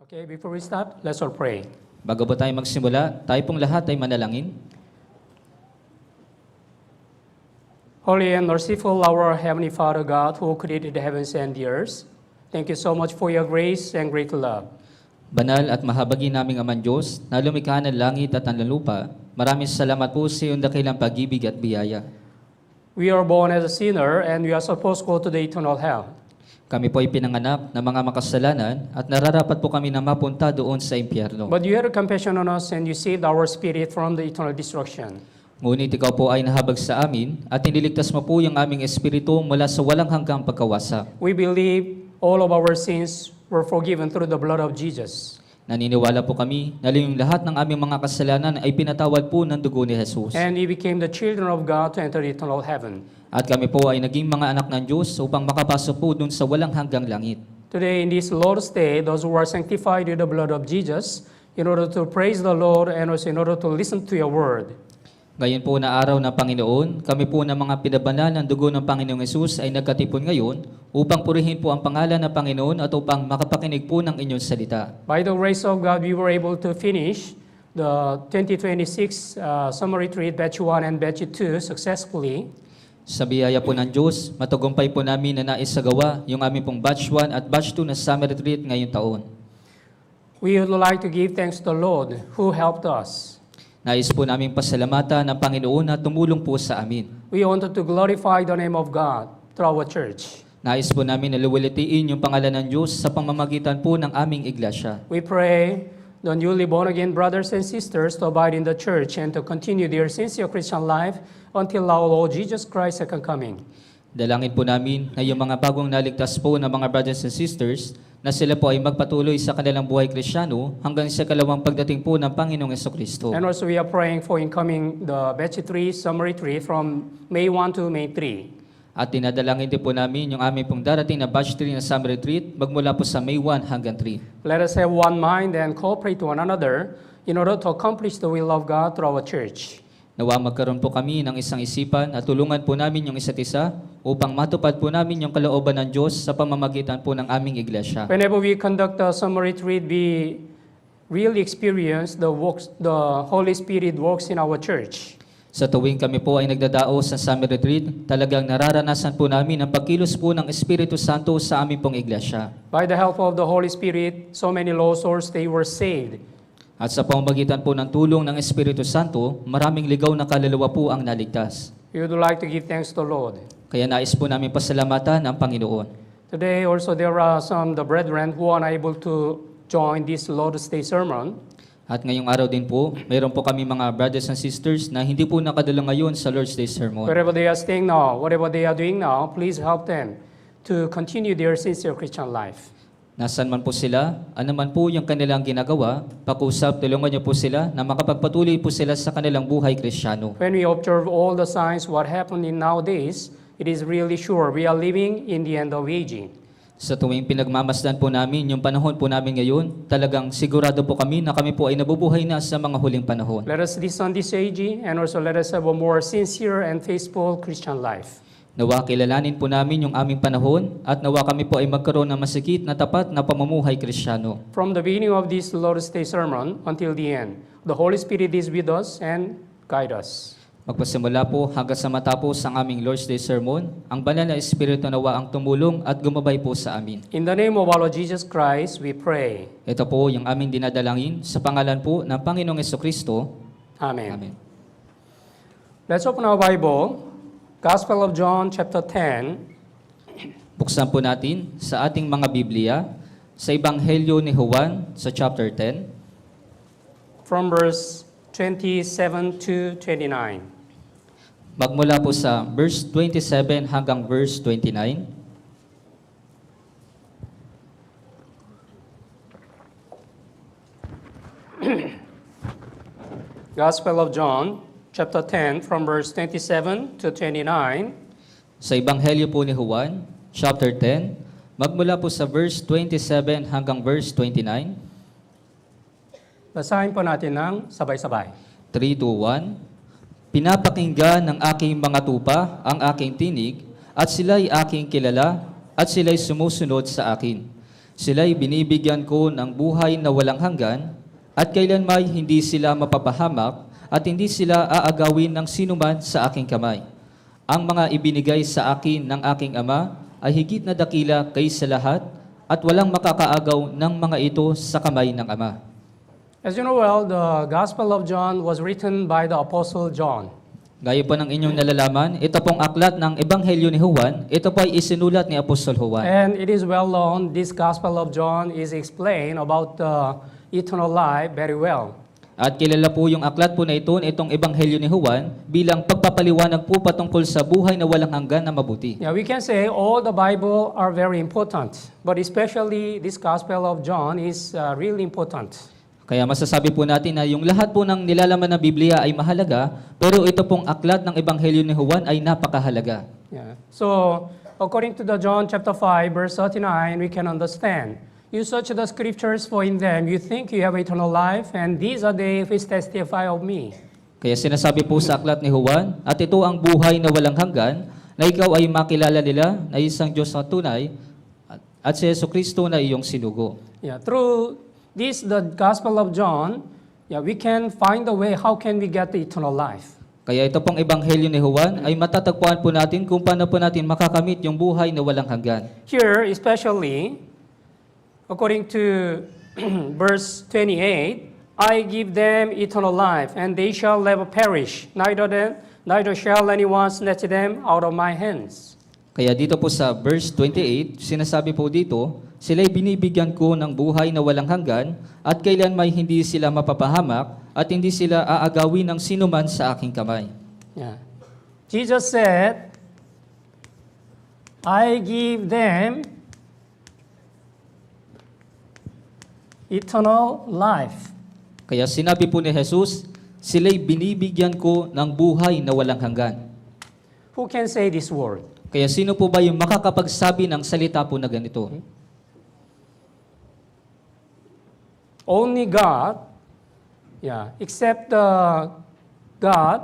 Okay, before we start, let's all pray. Bago po tayo magsimula, tayo pong lahat ay manalangin. Holy and merciful, our Heavenly Father God, who created the heavens and the earth, thank you so much for your grace and great love. Banal at mahabagin naming Amang Diyos, na lumikha ng langit at ang lupa, maraming salamat po sa iyong dakilang pag-ibig at biyaya. We are born as a sinner and we are supposed to go to the eternal hell. Kami po ay pinanganak ng mga makasalanan at nararapat po kami na mapunta doon sa impyerno. But you had compassion on us and you saved our spirit from the eternal destruction. Ngunit ikaw po ay nahabag sa amin at iniligtas mo po yung aming espiritu mula sa walang hanggang pagkawasa. We believe all of our sins were forgiven through the blood of Jesus. Naniniwala po kami na yung lahat ng aming mga kasalanan ay pinatawad po ng dugo ni Jesus. And we became the children of God to enter the eternal heaven. At kami po ay naging mga anak ng Diyos upang makapasok po dun sa walang hanggang langit. Today, in this Lord's Day, those who are sanctified with the blood of Jesus, in order to praise the Lord and also in order to listen to your word. Ngayon po na araw ng Panginoon, kami po na mga pinabanal ng dugo ng Panginoong Hesus ay nagkatipon ngayon upang purihin po ang pangalan ng Panginoon at upang makapakinig po ng inyong salita. By the grace of God, we were able to finish the 2026 summer retreat, batch 1 and batch 2 successfully. Sa biyaya po ng Diyos, matagumpay po namin na naisagawa yung aming pong batch 1 at batch 2 na summer retreat ngayong taon. We would like to give thanks to the Lord who helped us. Nais po namin pasalamatan ng Panginoon na tumulong po sa amin. We wanted to glorify the name of God through our church. Nais po namin na luwalhatiin yung pangalan ng Diyos sa pamamagitan po ng aming iglesia. We pray the newly born again brothers and sisters to abide in the church and to continue their sincere Christian life until our Lord Jesus Christ second coming. Dalangin po namin na yung mga bagong naligtas po ng mga brothers and sisters na sila po ay magpatuloy sa kanilang buhay Kristiyano hanggang sa kalawang pagdating po ng Panginoong Jesucristo. And also we are praying for incoming the batch 3 summer retreat from May 1 to May 3. At dinadalangin din po namin yung aming pong darating na batch 3 na summer retreat magmula po sa May 1 hanggang 3. Let us have one mind and cooperate to one another in order to accomplish the will of God through our church. Nawa magkaroon po kami ng isang isipan at tulungan po namin yung isa't isa upang matupad po namin yung kalooban ng Diyos sa pamamagitan po ng aming iglesia. Whenever we conduct a summer retreat, we really experience the Holy Spirit works in our church. Sa tuwing kami po ay nagdadao sa summer retreat, talagang nararanasan po namin ang pagkilos po ng Espiritu Santo sa aming pong iglesia. By the help of the Holy Spirit, so many lost souls, they were saved. At sa pamamagitan po ng tulong ng Espiritu Santo, maraming ligaw na kaluluwa po ang naligtas. We would like to give thanks to the Lord. Kaya nais po namin pasalamatan ang Panginoon. Today also there are the brethren who are unable to join this Lord's Day sermon. At ngayong araw din po, mayroon po kami mga brothers and sisters na hindi po nakadala ngayon sa Lord's Day Sermon. Wherever they are staying now, whatever they are doing now, please help them to continue their sincere Christian life. Nasaan man po sila, anuman po yung kanilang ginagawa, pakusap, tulungan niyo po sila na makapagpatuloy po sila sa kanilang buhay Kristiyano. When we observe all the signs what happened in nowadays, it is really sure we are living in the end of aging. Sa tuwing pinagmamasdan po namin yung panahon po namin ngayon, talagang sigurado po kami na kami po ay nabubuhay na sa mga huling panahon. Let us listen this aging and also let us have a more sincere and faithful Christian life. Nawa kilalanin po namin yung aming panahon at nawa kami po ay magkaroon ng masikip na tapat na pamumuhay Kristiyano. From the beginning of this Lord's Day sermon until the end, the Holy Spirit is with us and guide us. Magpasimula po hanggang sa matapos ang aming Lord's Day Sermon, ang banal na Espiritu nawa ang tumulong at gumabay po sa amin. In the name of our Lord Jesus Christ, we pray. Ito po yung aming dinadalangin sa pangalan po ng Panginoong Jesucristo. Amen. Amen. Let's open our Bible, Gospel of John chapter 10. Buksan po natin sa ating mga Biblia sa Ebanghelyo ni Juan sa chapter 10. From verse 27 to 29. Magmula po sa verse 27 hanggang verse 29. Gospel of John, chapter 10, from verse 27 to 29. Sa Ebanghelyo po ni Juan, chapter 10, magmula po sa verse 27 hanggang verse 29. Basahin po natin ng sabay-sabay. 3, 2, 1. Pinapakinggan ng aking mga tupa ang aking tinig, at sila'y aking kilala, at sila'y sumusunod sa akin. Sila'y binibigyan ko ng buhay na walang hanggan, at kailanmay hindi sila mapapahamak, at hindi sila aagawin ng sinuman sa aking kamay. Ang mga ibinigay sa akin ng aking Ama ay higit na dakila kaysa lahat, at walang makakaagaw ng mga ito sa kamay ng Ama. As you know well, the Gospel of John was written by the Apostle John. Gaya po ng inyong nalalaman, ito pong aklat ng Ebanghelyo ni Juan, ito po ay isinulat ni Apostol Juan. And it is well known, this Gospel of John is explained about the eternal life very well. At kilala po yung aklat po na ito, itong Ebanghelyo ni Juan, bilang pagpapaliwanag po patungkol sa buhay na walang hanggan na mabuti. Yeah, we can say all the Bible are very important, but especially this Gospel of John is really important. Kaya masasabi po natin na yung lahat po ng nilalaman ng Biblia ay mahalaga, pero ito pong aklat ng Ebanghelyo ni Juan ay napakahalaga. Yeah. So, according to the John chapter 5, verse 39, we can understand. You search the scriptures, for in them you think you have eternal life, and these are they which testify of me. Kaya sinasabi po sa aklat ni Juan, at ito ang buhay na walang hanggan, na ikaw ay makilala nila na isang Diyos na tunay, at si Jesucristo na iyong sinugo. Yeah, through this, the Gospel of John, we can find a way how can we get the eternal life. Kaya ito pong Ebanghelyo ni Juan ay matatagpuan po natin kung paano po natin makakamit yung buhay na walang hanggan. Here, especially, according to verse 28, I give them eternal life, and they shall never perish, neither shall anyone snatch them out of my hands. Kaya dito po sa verse 28, sinasabi po dito, sila'y binibigyan ko ng buhay na walang hanggan, at kailan may hindi sila mapapahamak, at hindi sila aagawin ng sinuman sa aking kamay. Yeah. Jesus said, I give them eternal life. Kaya sinabi po ni Jesus, sila'y binibigyan ko ng buhay na walang hanggan. Who can say this word? Kaya sino po ba yung makakapagsabi ng salita po na ganito? Only God, except God,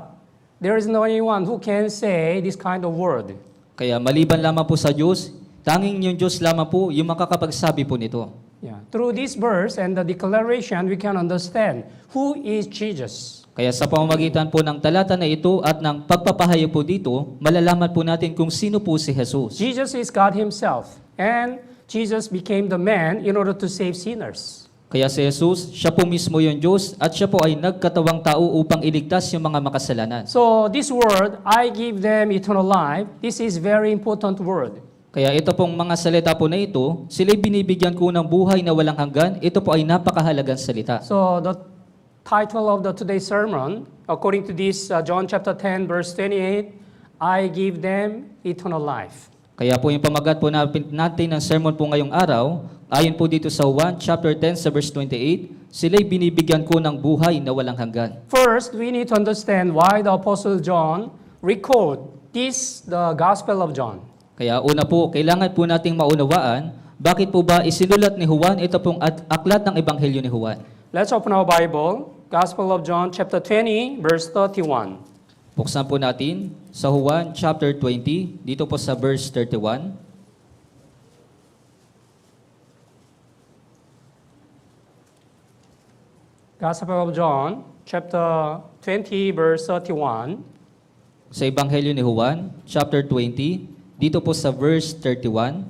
there is no anyone who can say this kind of word. Kaya maliban lamang po sa Diyos, tanging yung Diyos lamang po yung makakapagsabi po nito. Yeah. Through this verse and the declaration, we can understand who is Jesus. Kaya sa pamamagitan po ng talata na ito at ng pagpapahayag po dito, malalaman po natin kung sino po si Jesus. Jesus is God Himself, and Jesus became the man in order to save sinners. Kaya si Jesus, siya po mismo yung Diyos at siya po ay nagkatawang tao upang iligtas yung mga makasalanan. So this word, I give them eternal life, this is very important word. Kaya ito pong mga salita po na ito, sila'y binibigyan ko ng buhay na walang hanggan, ito po ay napakahalagang salita. So the title of the today's sermon, according to this John chapter 10 verse 28, I give them eternal life. Kaya po yung pamagat po natin ng sermon po ngayong araw, ayon po dito sa 1 chapter 10 sa verse 28, sila'y binibigyan ko ng buhay na walang hanggan. First, we need to understand why the Apostle John record this, the Gospel of John. Kaya una po, kailangan po nating maunawaan, bakit po ba isinulat ni Juan ito pong aklat ng Ebanghelyo ni Juan. Let's open our Bible, Gospel of John chapter 20 verse 31. Buksan po natin sa Juan chapter 20, dito po sa verse 31. Gospel of John chapter 20 verse 31. Sa Ebanghelyo ni Juan, chapter 20, dito po sa verse 31,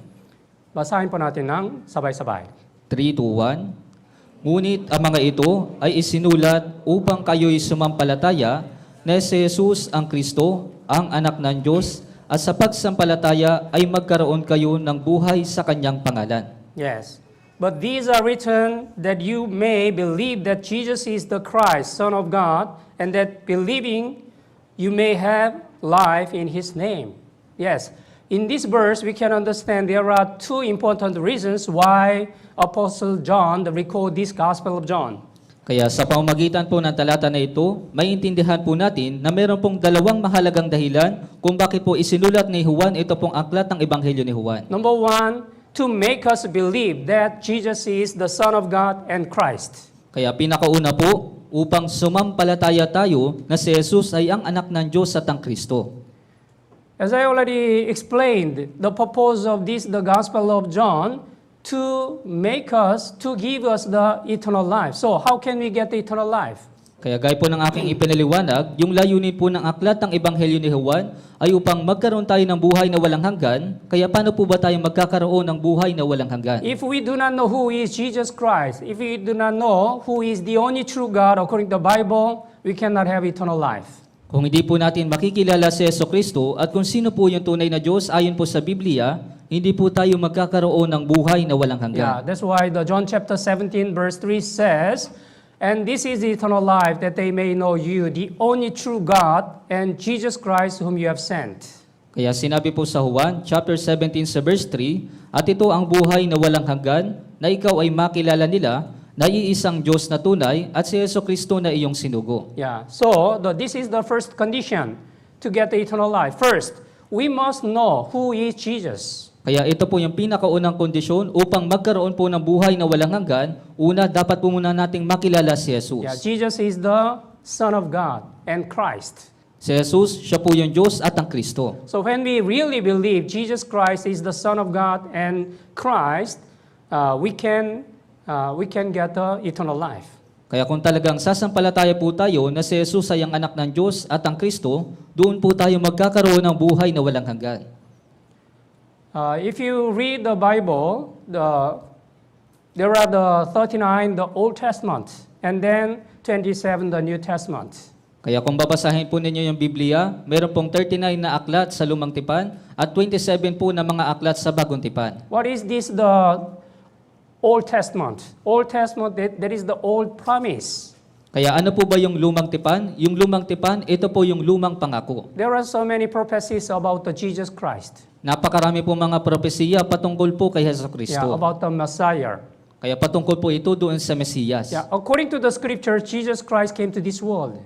Basahin po natin ng sabay-sabay. 3 to 1. Ngunit ang mga ito ay isinulat upang kayo'y sumampalataya na si Jesus ang Kristo, ang anak ng Diyos, at sa pagsampalataya ay magkaroon kayo ng buhay sa kanyang pangalan. Yes. But these are written that you may believe that Jesus is the Christ, Son of God, and that believing you may have life in His name. Yes. In this verse, we can understand there are two important reasons why Apostle John record this Gospel of John. Kaya sa pamamagitan po ng talata na ito, maintindihan po natin na meron pong dalawang mahalagang dahilan kung bakit po isinulat ni Juan ito pong aklat ng Ebanghelyo ni Juan. Number one, to make us believe that Jesus is the Son of God and Christ. Kaya pinakauna po, upang sumampalataya tayo na si Jesus ay ang anak ng Diyos at ang Kristo. As I already explained, the purpose of this, the Gospel of John, to make us, to give us the eternal life. So how can we get the eternal life? Kaya gaya po ng aking ipinaliwanag, yung layunin po ng aklat ng Ebanghelyo ni Juan ay upang magkaroon tayo ng buhay na walang hanggan. Kaya paano po ba tayo magkakaroon ng buhay na walang hanggan? If we do not know who is Jesus Christ, if we do not know who is the only true God according to the Bible, we cannot have eternal life. Kung hindi po natin makikilala si Jesucristo at kung sino po yung tunay na Diyos ayon po sa Biblia, hindi po tayo magkakaroon ng buhay na walang Yeah, hanggan. that's why the John chapter 17 verse 3 says, "And this is the eternal life, that they may know you, the only true God, and Jesus Christ whom you have sent." Kaya sinabi po sa Juan, chapter 17 sa verse 3, at ito ang buhay na walang hanggan, na ikaw ay makilala nila, na iisang Diyos na tunay, at si Jesucristo na iyong sinugo. Yeah, so this is the first condition to get the eternal life. First, we must know who is Jesus. Kaya ito po yung pinakaunang kondisyon upang magkaroon po ng buhay na walang hanggan. Una, dapat po muna nating makilala si Jesus. Yeah, Jesus is the Son of God and Christ. Si Jesus, siya po yung Diyos at ang Kristo. So when we really believe Jesus Christ is the Son of God and Christ, we can get the eternal life. Kaya kung talagang sasampalataya po tayo na si Jesus ay ang anak ng Diyos at ang Kristo, doon po tayo magkakaroon ng buhay na walang hanggan. If you read the Bible, there are the 39, the Old Testament, and then 27, the New Testament. Kaya kung babasahin po ninyo yung Biblia, meron pong 39 na aklat sa Lumang Tipan at 27 po na mga aklat sa Bagong Tipan. What is this, the Old Testament? Old Testament, that is the old promise. Kaya ano po ba yung Lumang Tipan? Yung Lumang Tipan, ito po yung lumang pangako. There are so many prophecies about the Jesus Christ. Napakarami po mga propesiya patungkol po kay Hesus Yeah, Kristo. about the Messiah. Kaya patungkol po ito doon sa Mesiyas. Yeah, according to the scripture, Jesus Christ came to this world.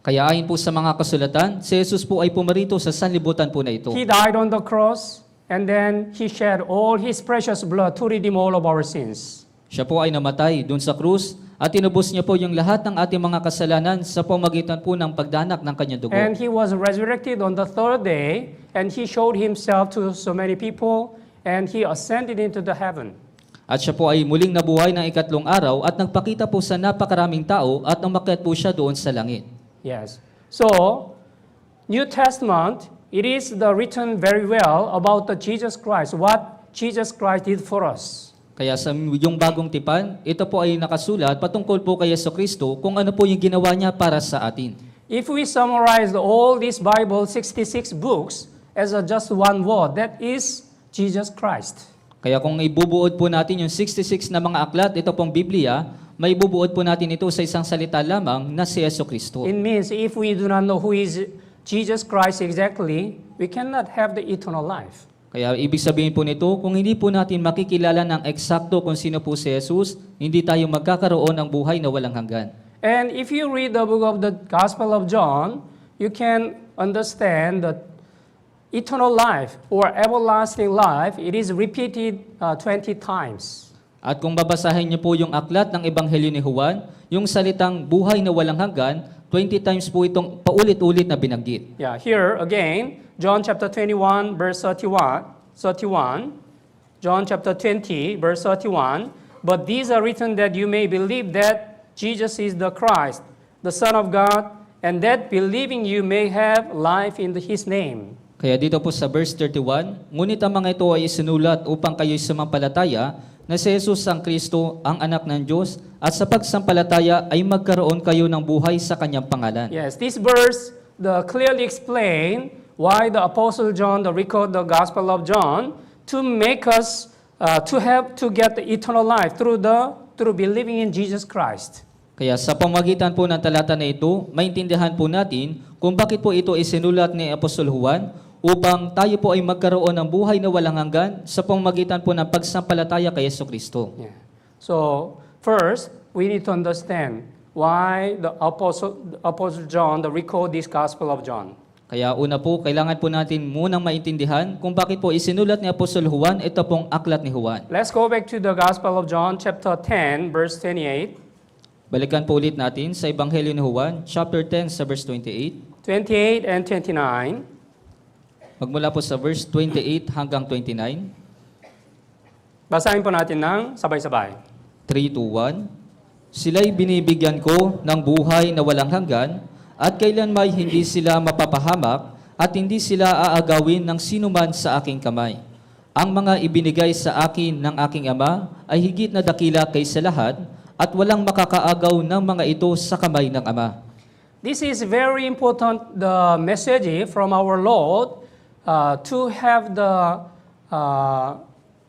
Kaya ayon po sa mga kasulatan, si Jesus po ay pumarito sa sanlibutan po na ito. He died on the cross, and then He shed all His precious blood to redeem all of our sins. Siya po ay namatay doon sa krus at tinubos niya po yung lahat ng ating mga kasalanan sa pamagitan po ng pagdanak ng kanyang dugo. And He was resurrected on the third day, and He showed Himself to so many people, and He ascended into the heaven. At siya po ay muling nabuhay ng ikatlong araw at nagpakita po sa napakaraming tao at umakyat po siya doon sa langit. Yes. So, New Testament, it is the written very well about the Jesus Christ, what Jesus Christ did for us. Kaya sa yung bagong tipan, ito po ay nakasulat patungkol po kay Jesucristo kung ano po yung ginawa niya para sa atin. If we summarize all this Bible, 66 books, as just one word, that is Jesus Christ. Kaya kung ibubuod po natin yung 66 na mga aklat, ito pong Biblia, may ibubuod po natin ito sa isang salita lamang na si Jesucristo. It means if we do not know who is Jesus Christ exactly, we cannot have the eternal life. Kaya ibig sabihin po nito, kung hindi po natin makikilala ng eksakto kung sino po si Jesus, hindi tayo magkakaroon ng buhay na walang hanggan. And if you read the book of the Gospel of John, you can understand that eternal life or everlasting life, it is repeated 20 times. At kung babasahin niyo po yung aklat ng Ebanghelyo ni Juan, yung salitang buhay na walang hanggan, 20 times po itong paulit-ulit na binanggit. Yeah, here again, John chapter 21, verse 31. John chapter 20, verse 31. But these are written that you may believe that Jesus is the Christ, the Son of God, and that believing you may have life in His name. Kaya dito po sa verse 31, ngunit ang mga ito ay isinulat upang kayo'y sumampalataya na si Jesus ang Kristo, ang anak ng Diyos, at sa pagsampalataya ay magkaroon kayo ng buhay sa kanyang pangalan. Yes, this verse clearly explain why the Apostle John record the Gospel of John to make us to get the eternal life through believing in Jesus Christ. Kaya sa pamagitan po ng talata na ito, maintindihan po natin kung bakit po ito isinulat ni Apostol Juan upang tayo po ay magkaroon ng buhay na walang hanggan sa pamamagitan po ng pagsampalataya kay Jesucristo. Yeah. So, first, we need to understand why the Apostle John record this Gospel of John. Kaya una po, kailangan po natin munang maintindihan kung bakit po isinulat ni Apostol Juan ito pong aklat ni Juan. Let's go back to the Gospel of John, chapter 10, verse 28. Balikan po ulit natin sa Ebanghelyo ni Juan, chapter 10 sa verse 28. 28 and 29. Magmula po sa verse 28 hanggang 29. Basahin po natin ng sabay-sabay. 3, 2, 1. Sila'y binibigyan ko ng buhay na walang hanggan, at kailanmay hindi sila mapapahamak, at hindi sila aagawin ng sinuman sa aking kamay. Ang mga ibinigay sa akin ng aking Ama ay higit na dakila kaysa lahat, at walang makakaagaw ng mga ito sa kamay ng Ama. This is very important, the message from our Lord, to have the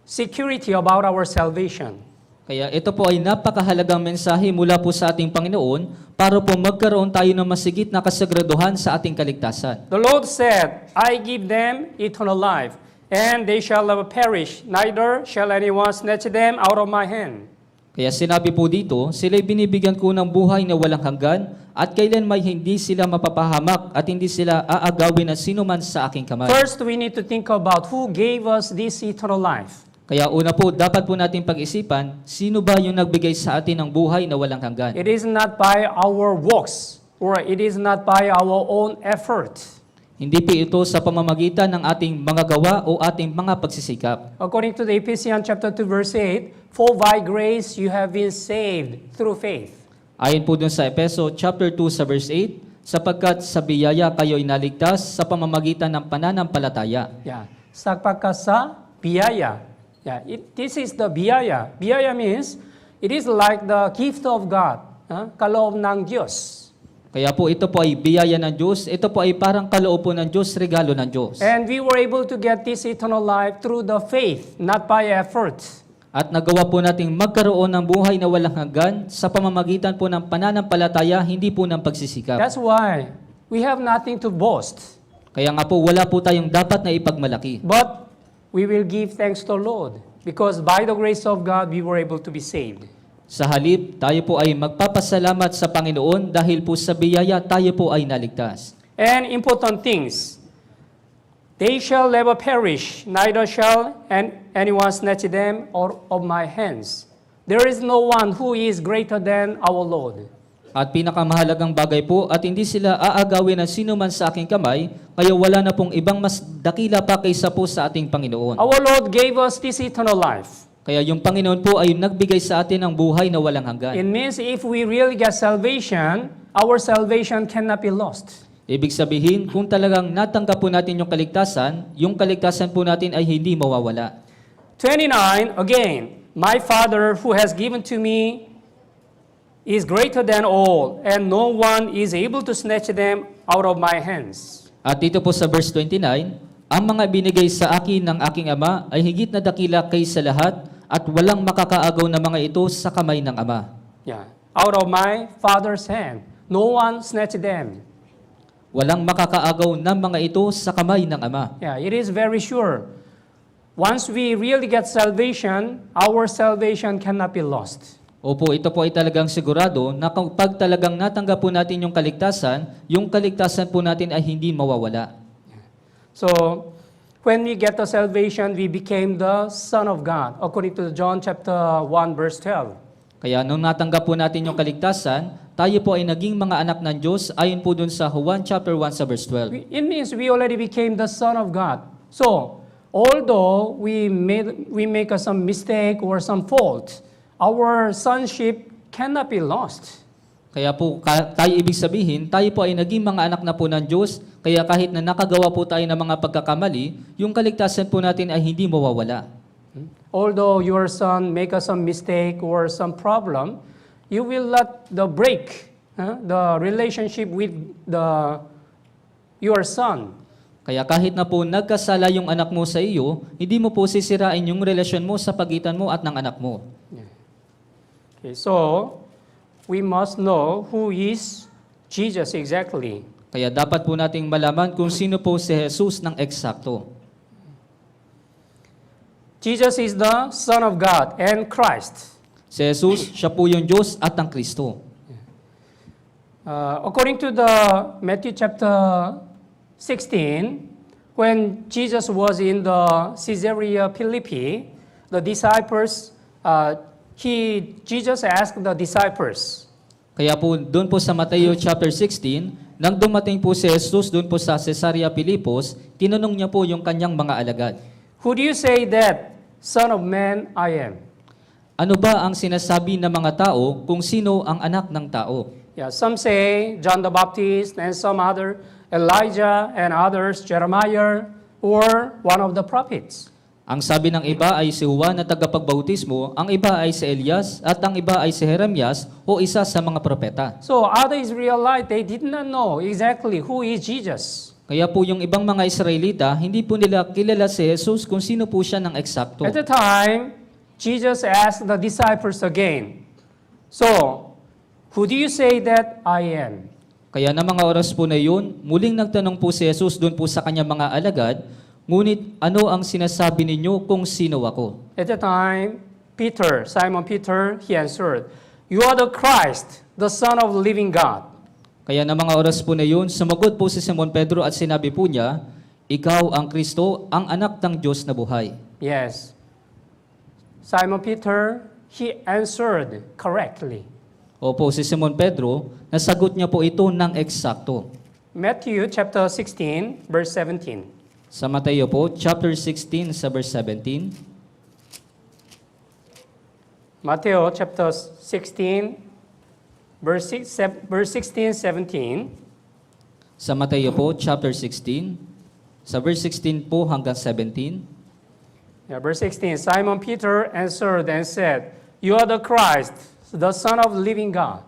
security about our salvation. Kaya ito po ay napakahalagang mensahe mula po sa ating Panginoon para po magkaroon tayo ng masigit na kasagraduhan sa ating kaligtasan. The Lord said, I give them eternal life, and they shall never perish, neither shall anyone snatch them out of my hand. Kaya sinabi po dito, sila'y binibigyan ko ng buhay na walang hanggan, at kailan may hindi sila mapapahamak at hindi sila aagawin ng sinuman sa aking kamay. First, we need to think about who gave us this eternal life. Kaya una po, dapat po natin pag-isipan, sino ba yung nagbigay sa atin ng buhay na walang hanggan? It is not by our works, or it is not by our own effort. Hindi po ito sa pamamagitan ng ating mga gawa o ating mga pagsisikap. According to the Ephesians chapter 2 verse 8, for by grace you have been saved through faith. Ayon po dun sa Efeso chapter 2 sa verse 8, sapagkat sa biyaya kayo'y naligtas sa pamamagitan ng pananampalataya. Yeah. Sapagkat sa biyaya. Yeah. This is the biyaya. Biyaya means it is like the gift of God. Kaloob ng Diyos. Kaya po ito po ay biyaya ng Diyos, ito po ay parang kaloob po ng Diyos, regalo ng Diyos. And we were able to get this eternal life through the faith, not by effort. At nagawa po nating magkaroon ng buhay na walang hanggan sa pamamagitan po ng pananampalataya, hindi po ng pagsisikap. That's why we have nothing to boast. Kaya nga po wala po tayong dapat na ipagmalaki. But we will give thanks to the Lord because by the grace of God, we were able to be saved. Sa halip, tayo po ay magpapasalamat sa Panginoon dahil po sa biyaya tayo po ay naligtas. And important things, they shall never perish, neither shall anyone snatch them out of my hands. There is no one who is greater than our Lord. At pinakamahalagang bagay po, at hindi sila aagawin ng sino man sa aking kamay, kaya wala na pong ibang mas dakila pa kaysa po sa ating Panginoon. Our Lord gave us this eternal life. Kaya yung Panginoon po ay nagbigay sa atin ng buhay na walang hanggan. It means if we really get salvation, our salvation cannot be lost. Ibig sabihin, kung talagang natanggap po natin yung kaligtasan po natin ay hindi mawawala. 29, again, my Father who has given to me is greater than all, and no one is able to snatch them out of my hands. At dito po sa verse 29, ang mga binigay sa akin ng aking Ama ay higit na dakila kaysa lahat, at walang makakaagaw na mga ito sa kamay ng Ama. Yeah, out of my Father's hand, no one snatch them. Walang makakaagaw ng mga ito sa kamay ng Ama. Yeah, it is very sure. Once we really get salvation, our salvation cannot be lost. Opo, ito po ay talagang sigurado na kapag talagang natanggap po natin yung kaligtasan po natin ay hindi mawawala. So, when we get the salvation, we became the Son of God, according to John chapter 1, verse 12. Kaya nung natanggap po natin yung kaligtasan, tayo po ay naging mga anak ng Diyos ayon po dun sa Juan chapter 1 sa verse 12. It means we already became the Son of God. So, although we make some mistake or some fault, our sonship cannot be lost. Kaya po tayo ibig sabihin, tayo po ay naging mga anak na po ng Diyos, kaya kahit na nakagawa po tayo ng mga pagkakamali, yung kaligtasan po natin ay hindi mawawala. Although your son make some mistake or some problem, you will not break the relationship with your son. Kaya kahit na po nagkasala yung anak mo sa iyo, hindi mo po sisirain yung relasyon mo sa pagitan mo at ng anak mo. Okay, so, we must know who is Jesus exactly. Kaya dapat po nating malaman kung sino po si Jesus ng eksakto. Jesus is the Son of God and Christ. Si Jesus, siya po yung Diyos at ang Kristo. According to the Matthew chapter 16, when Jesus was in the Caesarea Philippi, the disciples, Jesus asked the disciples, Kaya po, doon po sa Mateo chapter 16, nang dumating po si Jesus doon po sa Caesarea Philippos, tinanong niya po yung kanyang mga alagad. who do you say that Son of Man I am. Ano ba ang sinasabi ng mga tao kung sino ang anak ng tao? Yeah, some say John the Baptist, and some other Elijah, and others Jeremiah, or one of the prophets. Ang sabi ng iba ay si Juan na tagapagbautismo, ang iba ay si Elias, at ang iba ay si Jeremias o isa sa mga propeta. So other Israelites, they did not know exactly who is Jesus. Kaya po yung ibang mga Israelita, hindi po nila kilala si Jesus kung sino po siya ng eksakto. At the time, Jesus asked the disciples again, so, who do you say that I am? Kaya na mga oras po na yun, muling nagtanong po si Jesus doon po sa kanyang mga alagad, ngunit ano ang sinasabi ninyo kung sino ako? At the time, Simon Peter, he answered, you are the Christ, the Son of the living God. Kaya na mga oras po na yun, sumagot po si Simon Pedro at sinabi po niya, ikaw ang Kristo, ang anak ng Diyos na buhay. Yes. Simon Peter, he answered correctly. Opo, si Simon Pedro, nasagot niya po ito ng eksakto. Matthew chapter 16, verse 17. Sa Mateo po, chapter 16, sa verse 17. Matthew chapter 16, verse 16, 17. Sa Mateo po, chapter 16, sa verse 16 po hanggang 17. Yeah, verse 16, Simon Peter answered and said, you are the Christ, the Son of the living God.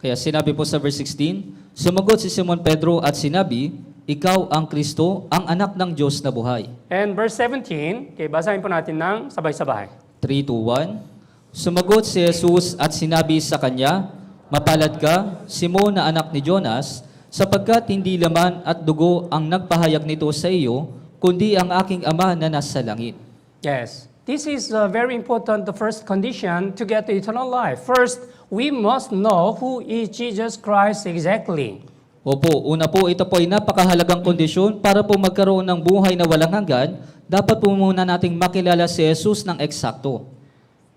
Kaya sinabi po sa verse 16, sumagot si Simon Pedro at sinabi, ikaw ang Kristo, ang anak ng Diyos na buhay. And verse 17, okay, basahin po natin ng sabay-sabay. 3, 2, 1. Sumagot si Jesus at sinabi sa kanya, mapalad ka, Simon na anak ni Jonas, sapagkat hindi laman at dugo ang nagpahayag nito sa iyo, kundi ang aking Ama na nasa langit. Yes. This is very important, the first condition to get the eternal life. First, we must know who is Jesus Christ exactly. Opo, una po, ito po ay napakahalagang kondisyon para po magkaroon ng buhay na walang hanggan, dapat po muna nating makilala si Jesus ng eksakto.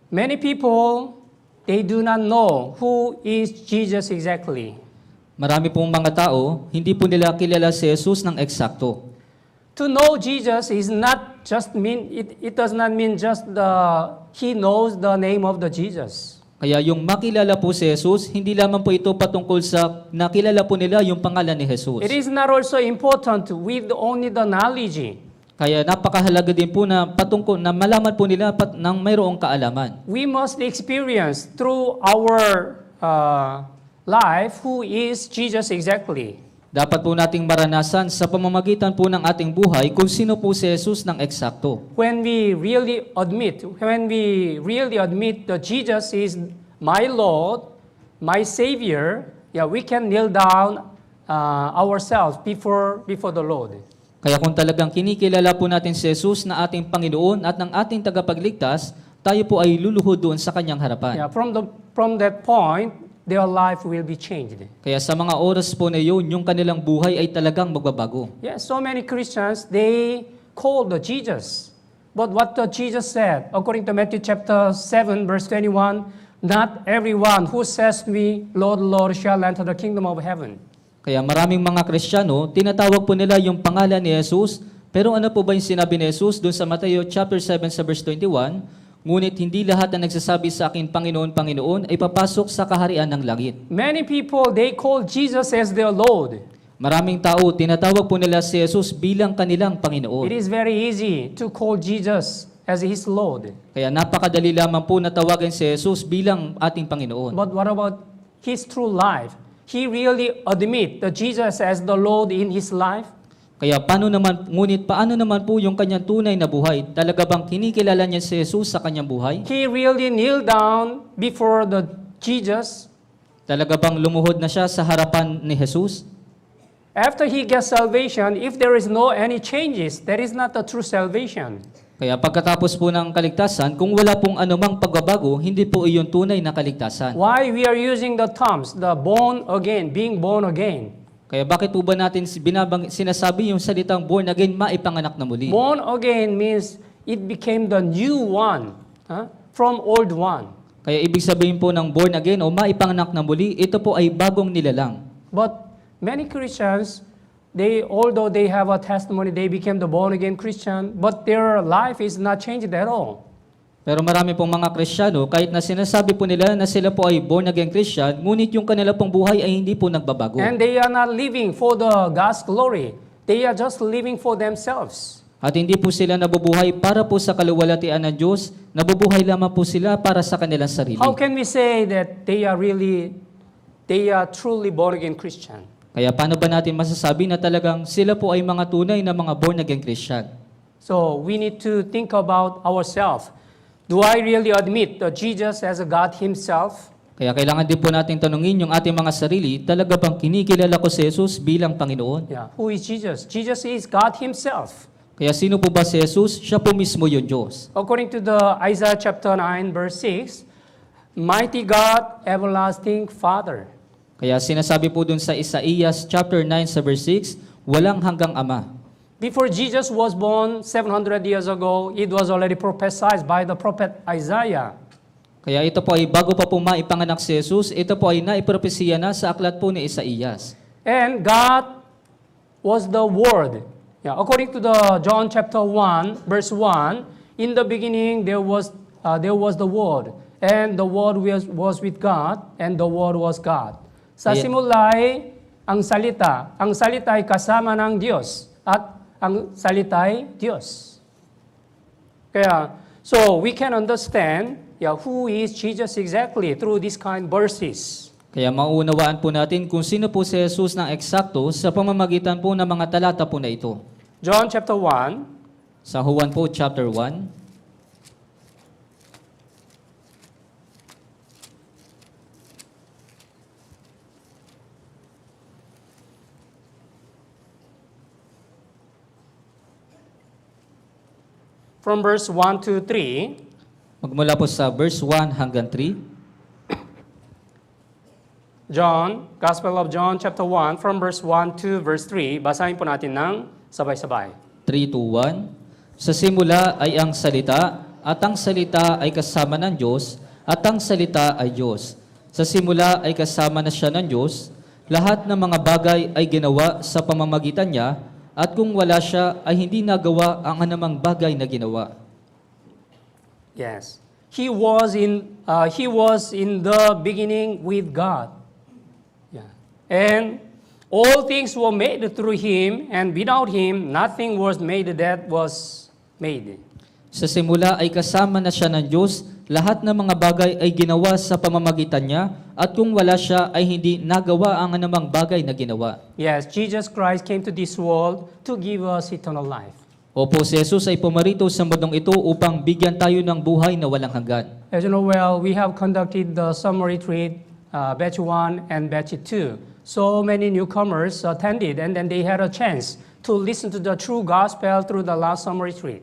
Many people, they do not know who is Jesus exactly. Marami pong mga tao, hindi po nila kilala si Jesus ng eksakto. To know Jesus is not just it does not mean just he knows the name of the Jesus. Kaya yung makilala po si Jesus, hindi lamang po ito patungkol sa nakilala po nila yung pangalan ni Jesus. It is not also important with only the knowledge. Kaya napakahalaga din po na patungkol na malaman po nila ng mayroong kaalaman. We must experience through our life who is Jesus exactly. Dapat po nating maranasan sa pamamagitan po ng ating buhay kung sino po si Jesus ng eksakto. When we really admit that Jesus is my Lord, my Savior, yeah, we can kneel down ourselves before the Lord. Kaya kung talagang kinikilala po natin si Jesus na ating Panginoon at ng ating tagapagligtas, tayo po ay luluhod doon sa kanyang harapan. Yeah, from that point, their life will be changed. Kaya sa mga oras po na yun, yung kanilang buhay ay talagang magbabago. Yeah, so many Christians, they call the Jesus. But what the Jesus said, according to Matthew chapter 7, verse 21, not everyone who says to me, Lord, Lord, shall enter the kingdom of heaven. Kaya maraming mga Kristiyano, tinatawag po nila yung pangalan ni Jesus, pero ano po ba yung sinabi ni Jesus doon sa Mateo chapter 7 sa verse 21? Ngunit hindi lahat na nagsasabi sa akin, Panginoon, Panginoon, ay papasok sa kaharian ng langit. Many people, they call Jesus as their Lord. Maraming tao, tinatawag po nila si Jesus bilang kanilang Panginoon. It is very easy to call Jesus as His Lord. Kaya napakadali lamang po na tawagin si Jesus bilang ating Panginoon. But what about His true life? He really admit that Jesus as the Lord in His life? Kaya paano naman po yung kanyang tunay na buhay? Talaga bang kinikilala niya si Jesus sa kanyang buhay? He really kneel down before the Jesus? Talaga bang lumuhod na siya sa harapan ni Jesus? After he gets salvation, if there is no any changes, that is not the true salvation. Kaya pagkatapos po ng kaligtasan, kung wala pong anumang pagbabago, hindi po iyon tunay na kaligtasan. Why we are using the terms, the born again, being born again? Kaya bakit po ba natin sinasabi yung salitang born again, maipanganak na muli? Born again means it became the new one from old one. Kaya ibig sabihin po ng born again o maipanganak na muli, ito po ay bagong nilalang. But many Christians, although they have a testimony, they became the born-again Christian, but their life is not changed at all. Pero marami pong mga Kristiyano, kahit na sinasabi po nila na sila po ay born-again Christian, ngunit yung kanila pong buhay ay hindi po nagbabago. And they are not living for the God's glory. They are just living for themselves. At hindi po sila nabubuhay para po sa kaluwalhatian ng Diyos, nabubuhay lamang po sila para sa kanilang sarili. How can we say that they are truly born-again Christian? Kaya paano ba natin masasabi na talagang sila po ay mga tunay na mga born-again Christian? So we need to think about ourselves. Do I really admit that Jesus as a God Himself? Kaya kailangan din po natin tanungin yung ating mga sarili, talaga bang kinikilala ko si Jesus bilang Panginoon? Yeah. Who is Jesus? Jesus is God Himself. Kaya sino po ba si Jesus? Siya po mismo yung Diyos. According to the Isaiah chapter 9 verse 6, Mighty God, everlasting Father. Kaya sinasabi po dun sa Isaías chapter 9 sa verse 6, walang hanggang Ama. Before Jesus was born 700 years ago, it was already prophesied by the prophet Isaiah. Kaya ito po ay bago pa po maipanganak si Jesus, ito po ay naipropesiya na sa aklat po ni Isaías. And God was the Word. Yeah, according to the John chapter 1 verse 1, in the beginning there was the Word, and the Word was with God, and the Word was God. Sa Ayan. simula ay ang salita ay kasama ng Diyos, at ang salita ay Diyos. Kaya, so we can understand who is Jesus exactly through these kind of verses. Kaya mauunawaan po natin kung sino po si Jesus ng eksakto sa pamamagitan po ng mga talata po na ito. John chapter 1, Sa Juan po chapter 1, from verse 1 to 3, magmula po sa verse 1 hanggang 3, Gospel of John chapter 1, from verse 1 to verse 3, basahin po natin ng sabay-sabay. 3 to 1. Sa simula ay ang salita, at ang salita ay kasama ng Diyos, at ang salita ay Diyos. Sa simula ay kasama na siya ng Diyos, lahat ng mga bagay ay ginawa sa pamamagitan niya, at kung wala siya ay hindi nagawa ang anumang bagay na ginawa. Yes. He was in the beginning with God. Yeah. And all things were made through Him, and without Him, nothing was made that was made. Sa simula ay kasama na siya ng Diyos, lahat ng mga bagay ay ginawa sa pamamagitan niya, at kung wala siya ay hindi nagawa ang anumang bagay na ginawa. Yes, Jesus Christ came to this world to give us eternal life. Opo, si Jesus ay pumarito sa mundong ito upang bigyan tayo ng buhay na walang hanggan. As you know well, we have conducted the summer retreat, batch 1 and batch 2. So many newcomers attended, and then they had a chance to listen to the true gospel through the last summer retreat.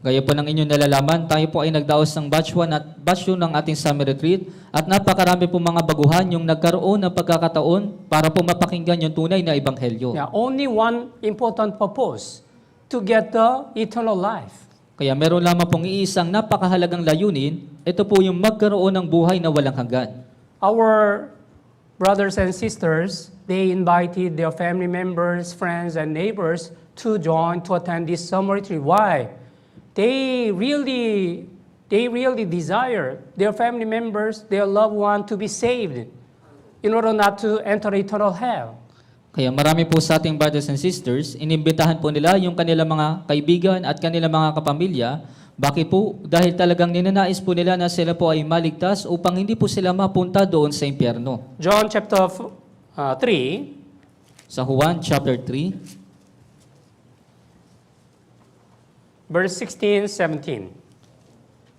Gaya po ng inyong nalalaman, tayo po ay nagdaos ng batch 1 at batch 2 ng ating summer retreat, at napakarami po mga baguhan yung nagkaroon ng pagkakataon para po mapakinggan yung tunay na ebanghelyo. Yeah, only one important purpose, to get the eternal life. Kaya meron lamang pong iisang napakahalagang layunin, ito po yung magkaroon ng buhay na walang hanggan. Our brothers and sisters, they invited their family members, friends, and neighbors to join to attend this summer retreat. Why? They really desire their family members, their loved one to be saved in order not to enter eternal hell. Kaya marami po sa ating brothers and sisters, inimbitahan po nila yung kanilang mga kaibigan at kanilang mga kapamilya. Bakit po? Dahil talagang ninanais po nila na sila po ay maligtas upang hindi po sila mapunta doon sa impyerno. John chapter 3, Sa Juan chapter 3, verse 16, 17.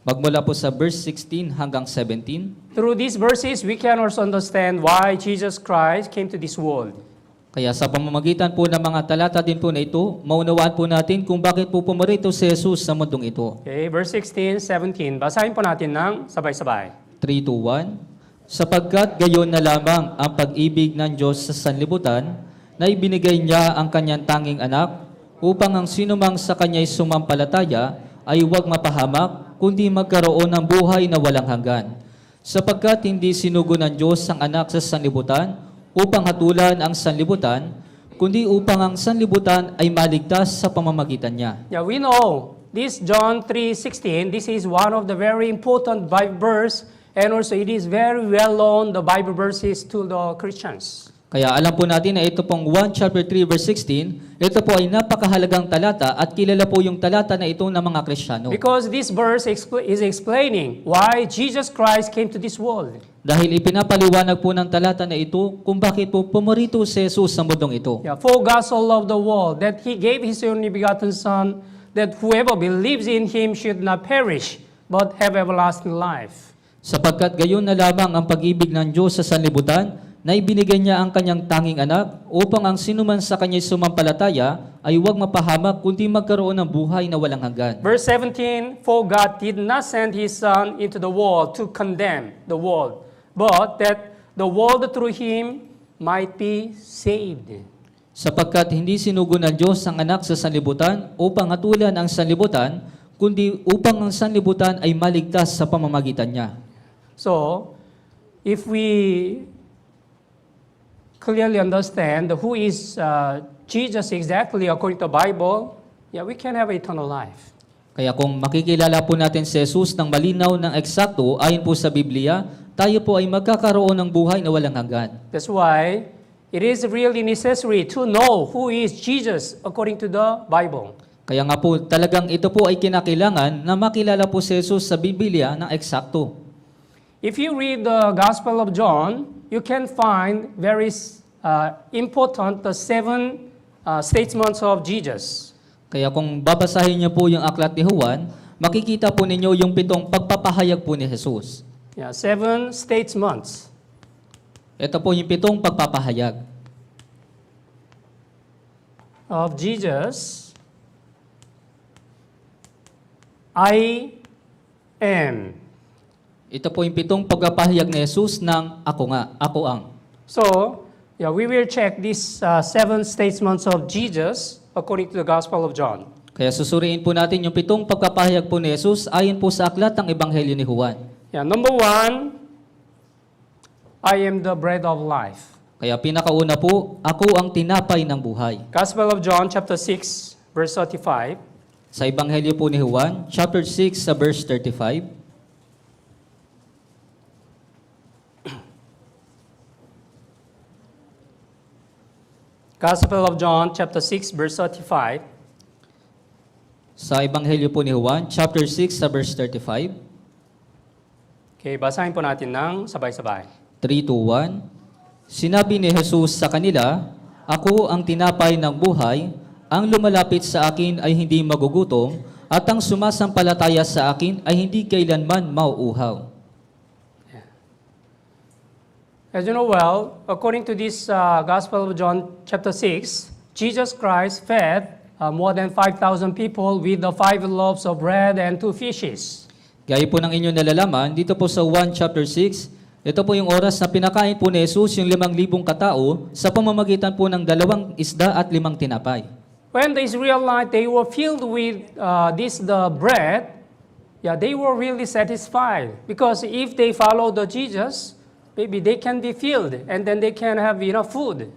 magmula po sa verse 16 hanggang 17. Through these verses, we can also understand why Jesus Christ came to this world. Kaya sa pamamagitan po ng mga talata din po na ito, maunawaan po natin kung bakit po pumarito si Jesus sa mundong ito. Okay, verse 16, 17. Basahin po natin ng sabay-sabay. 3 to 1. Sapagkat gayon na lamang ang pag-ibig ng Diyos sa sanlibutan, na ibinigay niya ang kanyang tanging anak, upang ang sinumang sa kanya'y sumampalataya ay huwag mapahamak, kundi magkaroon ng buhay na walang hanggan. Sapagkat hindi sinugo ng Diyos ang anak sa sanlibutan, upang hatulan ang sanlibutan, kundi upang ang sanlibutan ay maligtas sa pamamagitan niya. Yeah, we know this John 3:16, this is one of the very important Bible verse, and also it is very well known the Bible verses to the Christians. Kaya alam po natin na ito pong 1 chapter 3 verse 16, ito po ay napakahalagang talata at kilala po yung talata na ito ng mga Kristiyano. Because this verse is explaining why Jesus Christ came to this world. Dahil ipinapaliwanag po ng talata na ito kung bakit po pumarito si Jesus sa mundong ito. Yeah, for God so loved the world that He gave His only begotten Son, that whoever believes in Him should not perish, but have everlasting life. Sapagkat gayon na lamang ang pag-ibig ng Diyos sa sanlibutan, na ibinigay niya ang kanyang tanging anak upang ang sinuman sa kanya'y sumampalataya ay huwag mapahamak kundi magkaroon ng buhay na walang hanggan. Verse 17, for God did not send His Son into the world to condemn the world, but that the world through Him might be saved. Sapagkat hindi sinugo ng Diyos ang anak sa sanlibutan upang hatulan ang sanlibutan, kundi upang ang sanlibutan ay maligtas sa pamamagitan niya. So, if we clearly understand who is Jesus exactly according to the Bible, yeah, we can have eternal life. Kaya kung makikilala po natin si Jesus ng malinaw ng eksakto ayon po sa Biblia, tayo po ay magkakaroon ng buhay na walang hanggan. That's why it is really necessary to know who is Jesus according to the Bible. Kaya nga po talagang ito po ay kinakailangan na makilala po si Jesus sa Biblia ng eksakto. If you read the Gospel of John, you can find very important the 7 statements of Jesus. Kaya kung babasahin niyo po yung aklat ni Juan, makikita po ninyo yung 7 pagpapahayag po ni Jesus. Yeah, 7 statements. Ito po yung 7 pagpapahayag Of Jesus. I am. Ito po yung 7 pagpapahayag ni Jesus ng ako nga, ako ang. So, yeah, we will check these 7 statements of Jesus according to the Gospel of John. Kaya susuriin po natin yung 7 pagpapahayag po ni Jesus ayon po sa aklat ng Ebanghelyo ni Juan. Yeah, number 1, I am the bread of life. Kaya pinakauna po, ako ang tinapay ng buhay. Gospel of John chapter 6, verse 35. Sa Ebanghelyo po ni Juan, chapter 6 sa verse 35. Gospel of John chapter 6, verse 35. Sa Ebanghelyo po ni Juan, chapter 6 sa verse 35. Okay, basahin po natin ng sabay-sabay. 3, 2, 1. Sinabi ni Jesus sa kanila, ako ang tinapay ng buhay, ang lumalapit sa akin ay hindi magugutom, at ang sumasampalataya sa akin ay hindi kailanman mauuhaw. As you know well, according to this Gospel of John chapter 6, Jesus Christ fed more than 5,000 people with the 5 loaves of bread and 2 fishes. Gaya po ng inyong nalalaman, dito po sa 1 chapter 6, ito po yung oras na pinakain po ni Jesus yung 5,000 katao sa pamamagitan po ng 2 isda at 5 tinapay. When the Israelites, they were filled with the bread, yeah, they were really satisfied. Because if they follow the Jesus, maybe they can be filled and then they can have enough food.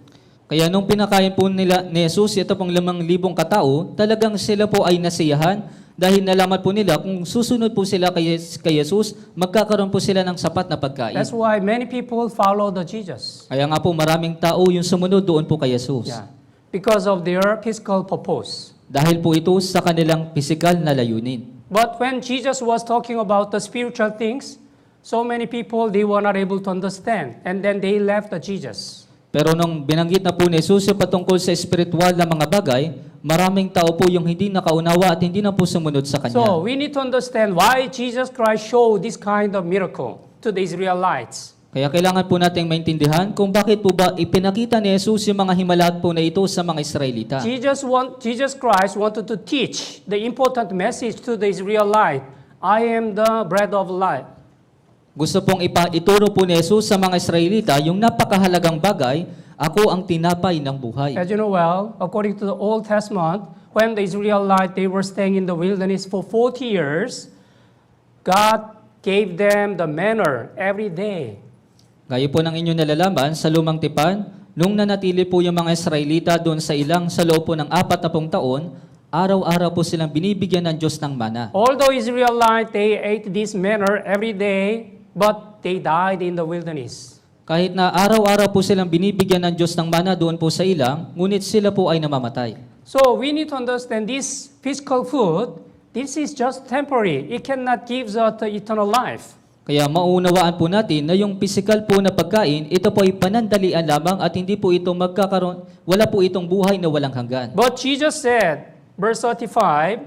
Kaya nung pinakain po nila ni Jesus, ito pong 5,000 katao, talagang sila po ay nasiyahan dahil nalaman po nila kung susunod po sila kay Jesus, magkakaroon po sila ng sapat na pagkain. That's why many people follow the Jesus. Kaya nga po maraming tao yung sumunod doon po kay Jesus. Yeah, because of their physical purpose. Dahil po ito sa kanilang pisikal na layunin. But when Jesus was talking about the spiritual things, so many people, they were not able to understand. And then they left the Jesus. Pero nung binanggit na po ni Jesus yung patungkol sa espiritual na mga bagay, maraming tao po yung hindi nakaunawa at hindi na po sumunod sa Kanya. So we need to understand why Jesus Christ showed this kind of miracle to the Israelites. Kaya kailangan po nating maintindihan kung bakit po ba ipinakita ni Jesus yung mga himala po na ito sa mga Israelita. Jesus Christ wanted to teach the important message to the Israelites. I am the bread of life. Gusto pong ituro po ni Jesus sa mga Israelita yung napakahalagang bagay, ako ang tinapay ng buhay. As you know well, according to the Old Testament, when the Israelites, they were staying in the wilderness for 40 years, God gave them the manna every day. Gaya po ng inyong nalalaman, sa Lumang Tipan, Nung nanatili po yung mga Israelita doon sa loob po ng 40 taon, araw-araw po silang binibigyan ng Diyos ng mana. Although Israelites, they ate this manna every day, but they died in the wilderness. Kahit na araw-araw po silang binibigyan ng Diyos ng mana doon po sa ilang, ngunit sila po ay namamatay. So we need to understand this physical food, this is just temporary. It cannot give us the eternal life. Kaya maunawaan po natin na yung physical po na pagkain, ito po ay panandalian lamang at hindi po ito wala po itong buhay na walang hanggan. But Jesus said, verse 35,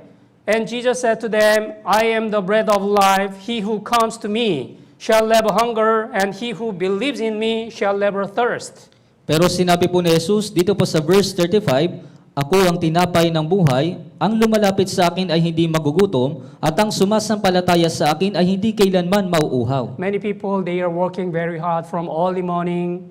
and Jesus said to them, I am the bread of life. He who comes to me shall never hunger, and he who believes in me shall never thirst. Pero sinabi po ni Jesus dito po sa verse 35, ako ang tinapay ng buhay, ang lumalapit sa akin ay hindi magugutom, at ang sumasampalataya sa akin ay hindi kailanman mauuhaw. Many people, they are working very hard from early morning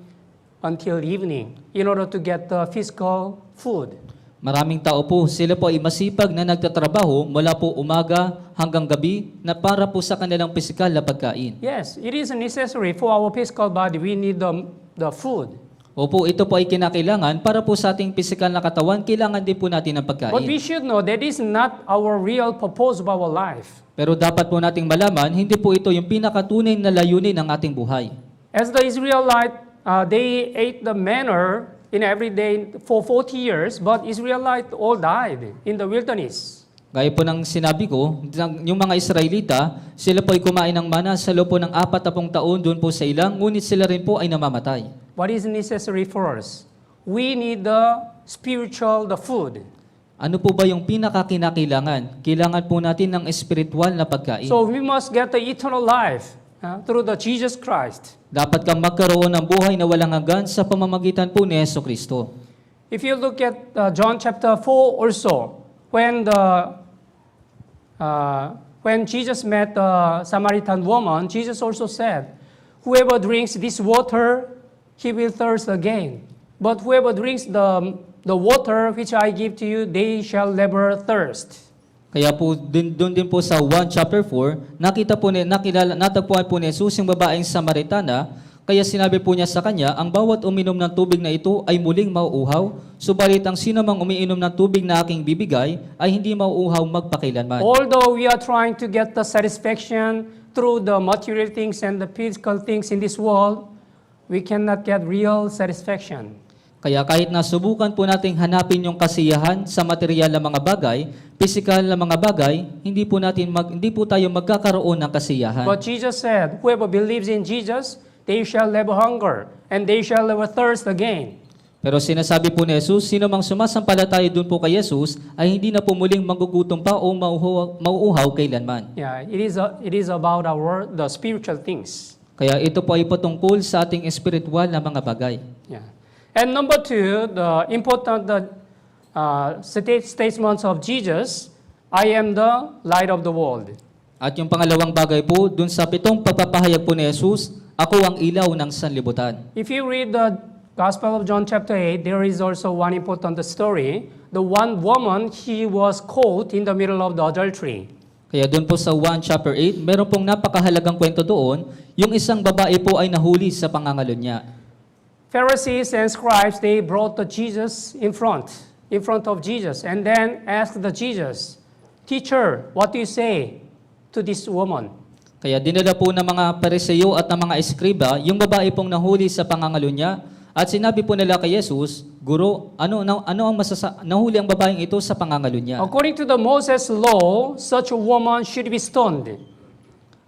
until evening in order to get the physical food. Maraming tao po, sila po ay masipag na nagtatrabaho mula po umaga hanggang gabi na para po sa kanilang pisikal na pagkain. Yes, it is necessary for our physical body. We need the food. Opo, ito po ay kinakailangan para po sa ating pisikal na katawan, kailangan din po natin ng But we pagkain. should know that is not our real purpose of our life. Pero dapat po nating malaman, hindi po ito yung pinakatunay na layunin ng ating buhay. As the Israelites, they ate the manna in every day for 40 years, but Israelites all died in the wilderness. Gaya po ng sinabi ko, yung mga Israelita, sila po ay kumain ng mana sa loob po ng 40 taon doon po sa ilang, ngunit sila rin po ay namamatay. What is necessary for us? We need the spiritual, the food. Ano po ba yung pinakakinakailangan? Kailangan po natin ng espiritual na pagkain. So we must get the eternal life through the Jesus Christ. Dapat kang magkaroon ng buhay na walang hanggan sa pamamagitan po ni Jesucristo. If you look at John chapter 4 also, when Jesus met the Samaritan woman, Jesus also said, whoever drinks this water, he will thirst again. But whoever drinks the water which I give to you, they shall never thirst. Kaya po, doon din po sa 1 chapter 4, natagpuan po ni Jesus yung babaeng Samaritana, kaya sinabi po niya sa kanya, ang bawat uminom ng tubig na ito ay muling mauuhaw, subalit ang sino mang umiinom ng tubig na aking bibigay ay hindi mauuhaw magpakailanman. Although we are trying to get the satisfaction through the material things and the physical things in this world, we cannot get real satisfaction. Kaya kahit nasubukan po nating hanapin yung kasiyahan sa material na mga bagay, physical na mga bagay, hindi po tayo magkakaroon ng kasiyahan. But Jesus said, whoever believes in Jesus, they shall never hunger, and they shall never thirst again. Pero sinasabi po ni Jesus, sino mang sumasampalataya doon po kay Jesus, ay hindi na po muling magugutom pa o mauuhaw kailanman. Yeah, it is about the spiritual things. Kaya ito po ay patungkol sa ating espiritual na mga bagay. Yeah. And number two, the important statements of Jesus, I am the light of the world. At yung pangalawang bagay po, dun sa 7 pagpapahayag po ni Jesus, ako ang ilaw ng sanlibutan. If you read the Gospel of John chapter 8, there is also one important story. The one woman, she was caught in the middle of the adultery. Kaya doon po sa 1 chapter 8, meron pong napakahalagang kwento doon, yung isang babae po ay nahuli sa pangangalo niya. Pharisees and scribes, they brought the Jesus in front of Jesus, and then asked the Jesus, Teacher, what do you say to this woman? Kaya dinala po ng mga Pariseo at ng mga eskriba yung babae pong nahuli sa pangangalo niya, at sinabi po nila kay Jesus, Guro, ano ang nahuli ang babaeng ito sa pangangalo niya? According to the Moses law, such a woman should be stoned.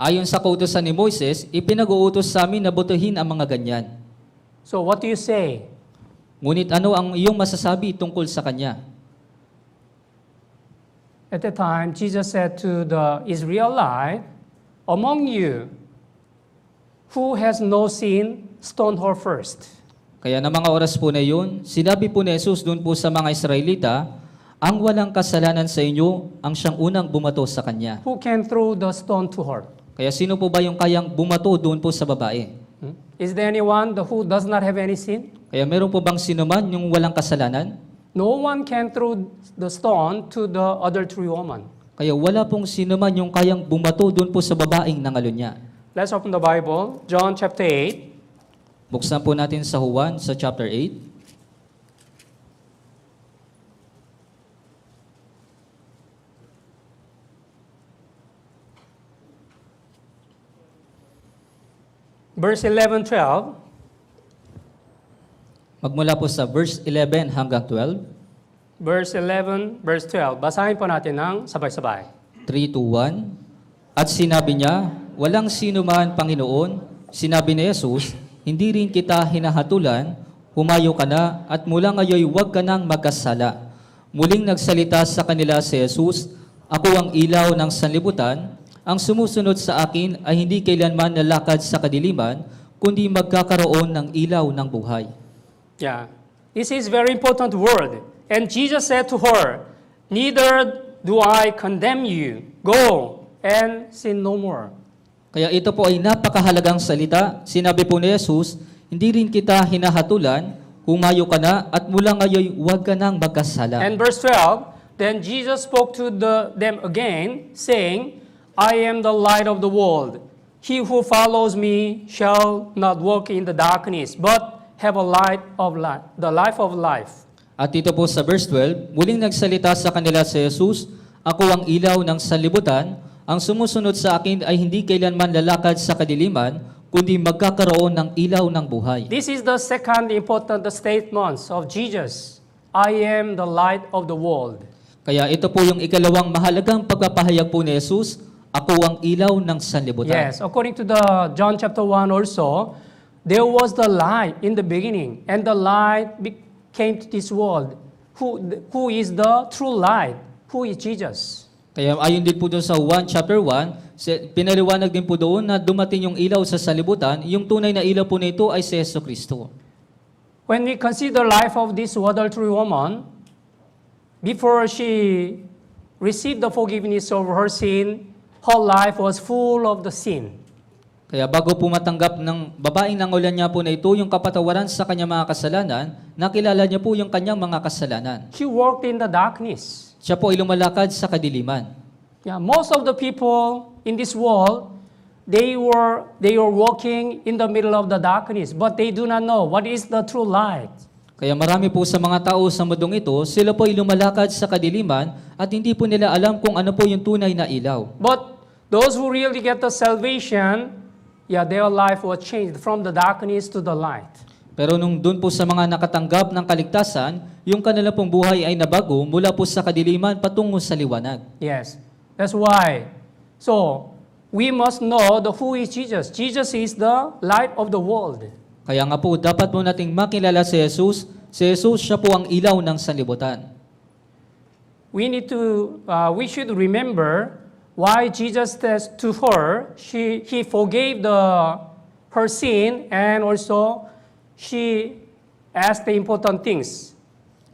Ayon sa kautusan ni Moises, ipinag-uutos sa amin na butuhin ang mga ganyan. So what do you say? Ngunit ano ang iyong masasabi tungkol sa kanya? At the time, Jesus said to the Israelite, among you, who has no sin, stone her first. Kaya na mga oras po na yun, sinabi po ni Jesus doon po sa mga Israelita, ang walang kasalanan sa inyo, ang siyang unang bumato sa kanya. Who can throw the stone to her? Kaya sino po ba yung kayang bumato doon po sa babae? Is there anyone who does not have any sin? Kaya meron po bang sino man yung walang kasalanan? No one can throw the stone to the adultery woman. Kaya wala pong sino man yung kayang bumato doon po sa babaeng nangalo niya. Let's open the Bible, John chapter 8. Buksan po natin sa Juan sa chapter 8. Verse 11, 12. Magmula po sa verse 11 hanggang 12. Verse 11, verse 12. Basahin po natin ng sabay-sabay. 3, 2, 1. At sinabi niya, walang sino man, Panginoon, sinabi ni Jesus, hindi rin kita hinahatulan, humayo ka na, at mula ngayon huwag ka nang magkasala. Muling nagsalita sa kanila si Jesus, ako ang ilaw ng sanlibutan, ang sumusunod sa akin ay hindi kailanman lalakad sa kadiliman, kundi magkakaroon ng ilaw ng buhay. Yeah. This is very important word. And Jesus said to her, neither do I condemn you. Go and sin no more. Kaya ito po ay napakahalagang salita. Sinabi po ni Jesus, hindi rin kita hinahatulan, humayo ka na, at mula ngayon huwag ka nang magkasala. And verse 12, then Jesus spoke to them again, saying, I am the light of the world. He who follows me shall not walk in the darkness, but have a light of life, the life of life. At dito po sa verse 12, muling nagsalita sa kanila si Jesus, ako ang ilaw ng sanlibutan, ang sumusunod sa akin ay hindi kailanman lalakad sa kadiliman, kundi magkakaroon ng ilaw ng buhay. This is the second important statement of Jesus. I am the light of the world. Kaya ito po yung ikalawang mahalagang pagpapahayag po ni Jesus, ako ang ilaw ng sanlibutan. Yes, according to the John chapter 1 also, there was the light in the beginning, and the light came to this world. Who is the true light? Who is Jesus? Kaya ayon din po doon sa 1 chapter 1, pinaliwanag din po doon na dumating yung ilaw sa sanlibutan, yung tunay na ilaw po nito ay si Yesu Kristo. When we consider life of this adultery woman, before she received the forgiveness of her sin, her life was full of the sin. Kaya bago po matanggap ng babaeng nangulan niya po na ito yung kapatawaran sa kanyang mga kasalanan, nakilala niya po yung kanyang mga kasalanan. She walked in the darkness. Siya po ay lumalakad sa kadiliman. Yeah, most of the people in this world, they were walking in the middle of the darkness, but they do not know what is the true light. Kaya marami po sa mga tao sa mundong ito, sila po ay lumalakad sa kadiliman at hindi po nila alam kung ano po yung tunay na ilaw. But those who really get the salvation, their life was changed from the darkness to the light. Pero nung doon po sa mga nakatanggap ng kaligtasan, yung kanila pong buhay ay nabago mula po sa kadiliman patungo sa liwanag. Yes, that's why. So, we must know who is Jesus. Jesus is the light of the world. Kaya nga po, dapat po nating makilala si Jesus. Si Jesus, siya po ang ilaw ng sanlibutan. We should remember why Jesus says to her, he forgave her sin, and also she asked the important things.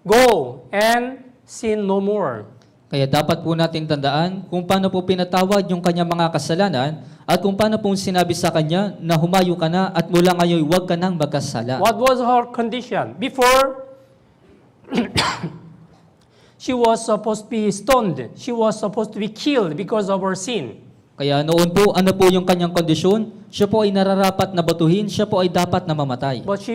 Go and sin no more. Kaya dapat po natin tandaan kung paano po pinatawad yung kanyang mga kasalanan at kung paano po sinabi sa kanya na humayo ka na at mula ngayon huwag ka nang magkasala. What was her condition? Before, she was supposed to be stoned. She was supposed to be killed because of her sin. Kaya noon po, ano po yung kanyang kondisyon? Siya po ay nararapat na batuhin, siya po ay dapat na mamatay. But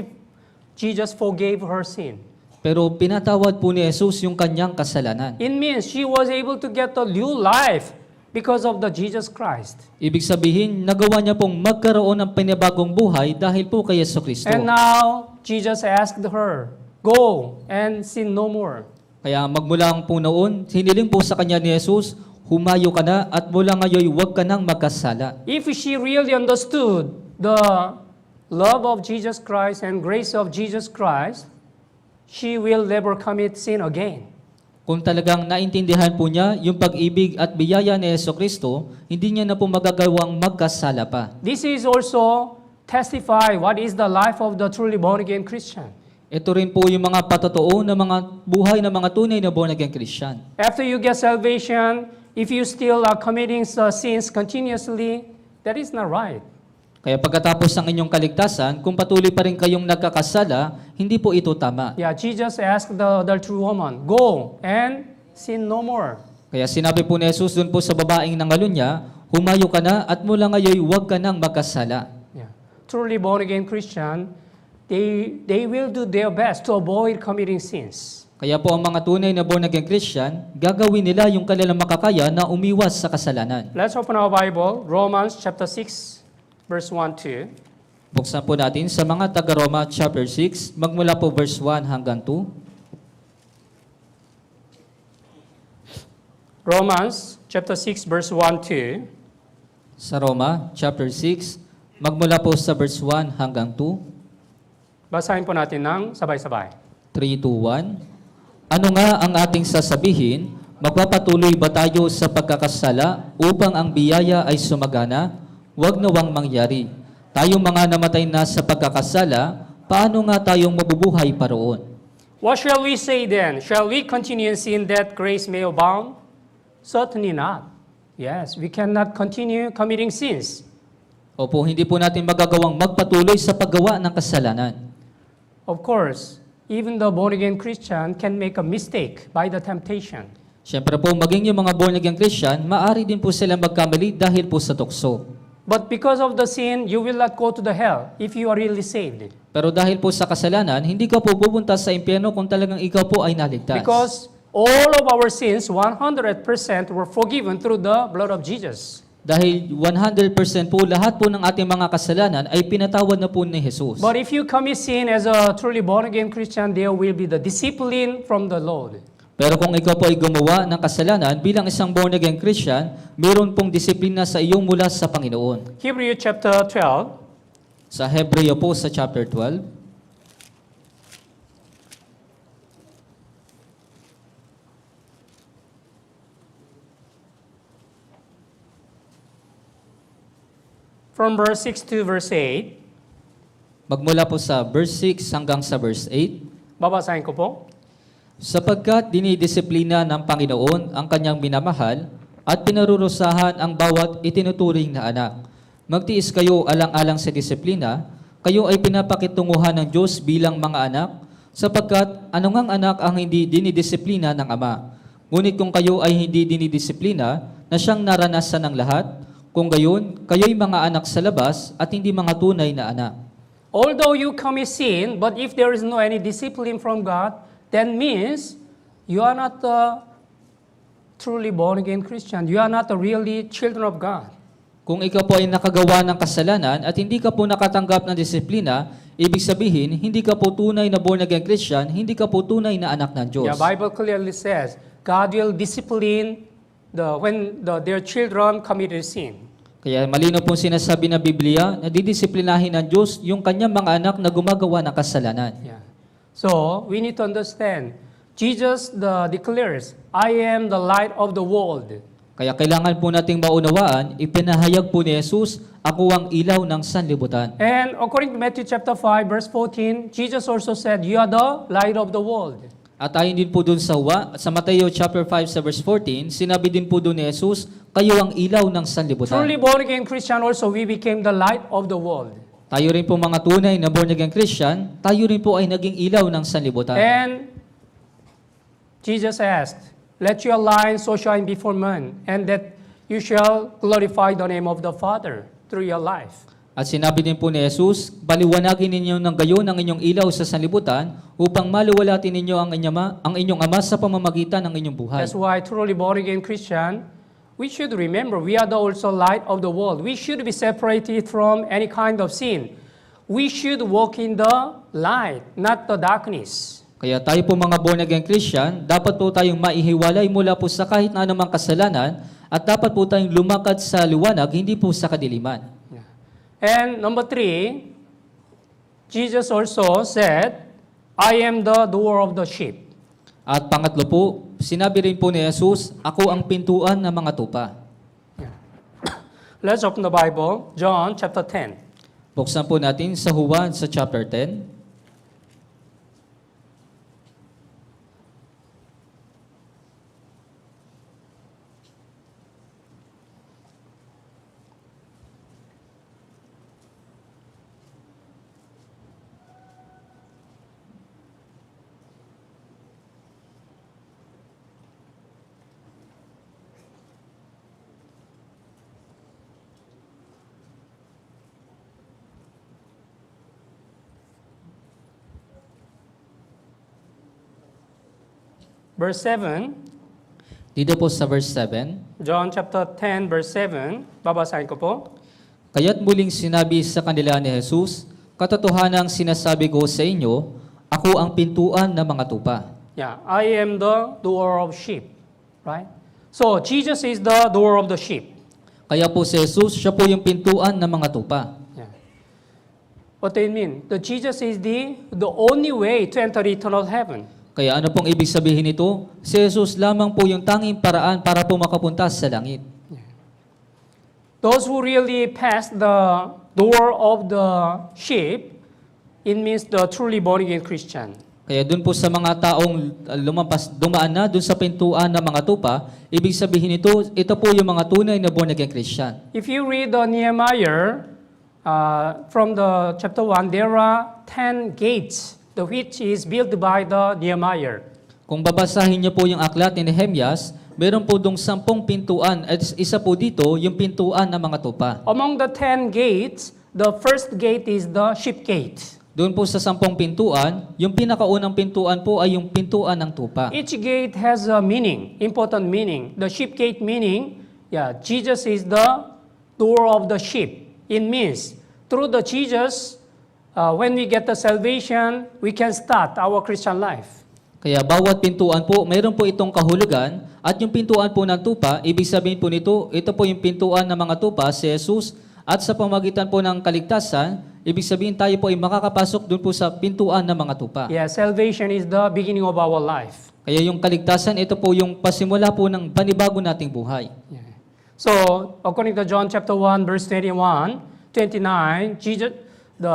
Jesus forgave her sin. Pero pinatawad po ni Jesus yung kanyang kasalanan. It means she was able to get a new life because of the Jesus Christ. Ibig sabihin, nagawa niya pong magkaroon ng panibagong buhay dahil po kay Yesu Kristo. And now, Jesus asked her, go and sin no more. Kaya magmula po noon, hiniling po sa kanya ni Jesus, humayo ka na at mula ngayon huwag ka nang magkasala. If she really understood the love of Jesus Christ and grace of Jesus Christ, she will never commit sin again. Kung talagang naintindihan po niya yung pag-ibig at biyaya ni Yesu Kristo, hindi niya na po magagawang magkasala pa. This is also testify what is the life of the truly born-again Christian. Ito rin po yung mga patotoo na mga buhay ng mga tunay na born-again Christian. After you get salvation, if you still are committing sins continuously, that is not right. Kaya pagkatapos ng inyong kaligtasan, kung patuloy pa rin kayong nagkakasala, hindi po ito tama. Yeah, Jesus asked the adulterous woman, go and sin no more. Kaya sinabi po ni Jesus dun po sa babaeng nangalun niya, humayo ka na at mula ngayon huwag ka nang magkasala. Yeah. Truly born-again Christian, they will do their best to avoid committing sins. Kaya po ang mga tunay na born-again Christian, gagawin nila yung kanilang makakaya na umiwas sa kasalanan. Let's open our Bible, Romans chapter 6, verse 1 2. Buksan po natin sa mga taga-Roma chapter 6, magmula po verse 1 hanggang 2. Romans chapter 6, verse 1 2. Sa Roma chapter 6, magmula po sa verse 1 hanggang 2. Basahin po natin ng sabay-sabay. 3, 2, 1. Ano nga ang ating sasabihin? Magpapatuloy ba tayo sa pagkakasala upang ang biyaya ay sumagana? Huwag nawang mangyari. Tayong mga namatay na sa pagkakasala, paano nga tayong mabubuhay pa roon? What shall we say then? Shall we continue in sin that grace may abound? Certainly not. Yes, we cannot continue committing sins. Opo, hindi po natin magagawang magpatuloy sa paggawa ng kasalanan. Of course, even the born-again Christian can make a mistake by the temptation. Siyempre po, maging yung mga born-again Christian, maaari din po sila magkamali dahil po sa tukso. But because of the sin, you will not go to the hell if you are really saved. Pero dahil po sa kasalanan, hindi ka po pupunta sa impyerno kung talagang ikaw po ay naligtas. Because all of our sins, 100% were forgiven through the blood of Jesus. Dahil 100% po, lahat po ng ating mga kasalanan ay pinatawad na po ni Jesus. But if you commit sin as a truly born-again Christian, there will be the discipline from the Lord. Pero kung ikaw po ay gumawa ng kasalanan bilang isang born-again Christian, mayroon pong disiplina sa iyong mula sa Panginoon. Hebrews chapter 12, Sa Hebreo po sa chapter 12, from verse 6 to verse 8, magmula po sa verse 6 hanggang sa verse 8, babasahin ko po. sapagkat dinidisiplina ng Panginoon ang kanyang minamahal at pinarurusahan ang bawat itinuturing na anak. Magtiis kayo alang-alang sa disiplina, kayo ay pinapakitunguhan ng Diyos bilang mga anak, sapagkat anong anak ang hindi dinidisiplina ng Ama? Ngunit kung kayo ay hindi dinidisiplina, na siyang naranasan ng lahat, kung gayon, kayo'y mga anak sa labas at hindi mga tunay na anak. Although you commit sin, but if there is no any discipline from God, that means you are not a truly born-again Christian. You are not a really children of God. Kung ikaw po ay nakagawa ng kasalanan at hindi ka po nakatanggap ng disiplina, ibig sabihin, hindi ka po tunay na born-again Christian, hindi ka po tunay na anak ng Diyos. The Bible clearly says God will discipline when their children committed sin. Kaya malino pong sinasabi ng Biblia na didisiplinahin ng Diyos yung kanyang mga anak na gumagawa ng kasalanan. Yeah. So we need to understand. Jesus declares, "I am the light of the world." Kaya kailangan po nating maunawaan, ipinahayag po ni Jesus, ako ang ilaw ng sanlibutan. And according to Matthew chapter 5, verse 14, Jesus also said, "You are the light of the world." At ayon din po dun sa Mateo chapter 5 sa verse 14, sinabi din po dun ni Jesus, kayo ang ilaw ng sanlibutan. Truly born-again Christian also, we became the light of the world. Tayo rin po mga tunay na born-again Christian, tayo rin po ay naging ilaw ng sanlibutan. And Jesus asked, "Let your light so shine before men, and that you shall glorify the name of the Father through your life." At sinabi din po ni Jesus, paliwanagin ninyo ng gayon ang inyong ilaw sa sanlibutan upang maluwalhatin ninyo ang inyong Ama sa pamamagitan ng inyong buhay. That's why truly born-again Christian, we should remember we are the also light of the world. We should be separated from any kind of sin. We should walk in the light, not the darkness. Kaya tayo po mga born-again Christian, dapat po tayong maihiwalay mula po sa kahit na anumang kasalanan at dapat po tayong lumakad sa liwanag, hindi po sa kadiliman. And number 3, Jesus also said, "I am the door of the sheep." At pangatlo po, sinabi rin po ni Jesus, ako ang pintuan ng mga tupa. Let's open the Bible, John chapter 10. Buksan po natin sa Juan sa chapter 10. verse 7. Dito po sa verse 7, John chapter 10, verse 7. Babasahin ko po. Kaya't muling sinabi sa kanila ni Jesus, katotohanang sinasabi ko sa inyo, ako ang pintuan ng mga tupa. Yeah, I am the door of sheep. Right? So, Jesus is the door of the sheep. Kaya po si Jesus, siya po yung pintuan ng mga tupa. Yeah. What do you mean? The Jesus is the only way to enter eternal heaven. Kaya ano pong ibig sabihin nito? Si Jesus lamang po yung tanging paraan para po makapunta sa langit. Those who really pass the door of the sheep, it means the truly born again Christian. Kaya dun po sa mga taong dumaan na dun sa pintuan ng mga tupa, ibig sabihin ito po yung mga tunay na born again Christian. If you read the Nehemiah, from the chapter 1, there are 10 gates, which is built by the Nehemiah. Kung babasahin niyo po yung aklat ni Nehemias, meron po dong 10 pintuan at isa po dito yung pintuan ng mga tupa. Among the 10 gates, the first gate is the sheep gate. Doon po sa 10 pintuan, yung pinakaunang pintuan po ay yung pintuan ng tupa. Each gate has a meaning, important meaning. The sheep gate meaning, Jesus is the door of the sheep. It means, through the Jesus, when we get the salvation, we can start our Christian life. Kaya bawat pintuan po, mayroon po itong kahulugan at yung pintuan po ng tupa, ibig sabihin po nito, ito po yung pintuan ng mga tupa, si Jesus, at sa pamagitan po ng kaligtasan, ibig sabihin tayo po ay makakapasok doon po sa pintuan ng mga tupa. Yeah, salvation is the beginning of our life. Kaya yung kaligtasan, ito po yung pasimula po ng panibago nating buhay. Yeah. So, according to John chapter 1, verse 21, 29,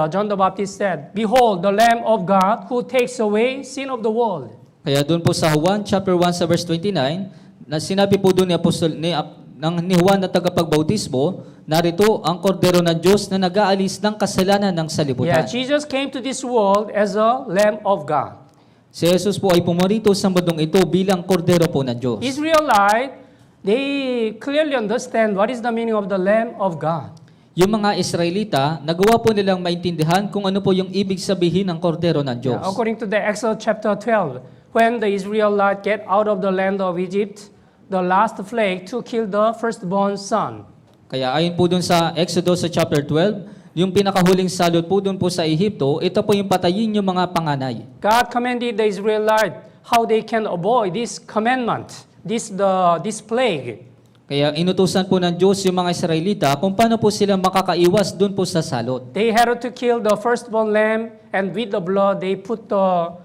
John the Baptist said, "Behold, the Lamb of God who takes away sin of the world." Kaya doon po sa Juan chapter 1 sa verse 29, na sinabi po doon ni Juan na tagapagbautismo, narito ang kordero ng Diyos na nag-aalis ng kasalanan ng Yeah, salibutan. Jesus came to this world as a Lamb of God. Si Jesus po ay pumarito sa mundong ito bilang kordero po ng Diyos. Israelite, they clearly understand what is the meaning of the Lamb of God. Yung mga Israelita, nagawa po nilang maintindihan kung ano po yung ibig sabihin ng kordero ng Diyos. Yeah, according to the Exodus chapter 12, when the Israelites get out of the land of Egypt, the last plague to kill the firstborn son. Kaya ayon po dun sa Exodus sa chapter 12, yung pinakahuling salot po dun po sa Ehipto, ito po yung patayin yung mga panganay. God commanded the Israelites how they can avoid this commandment, this plague. Kaya inutusan po ng Diyos yung mga Israelita kung paano po sila makakaiwas dun po sa salot. They had to kill the firstborn lamb, and with the blood, they put the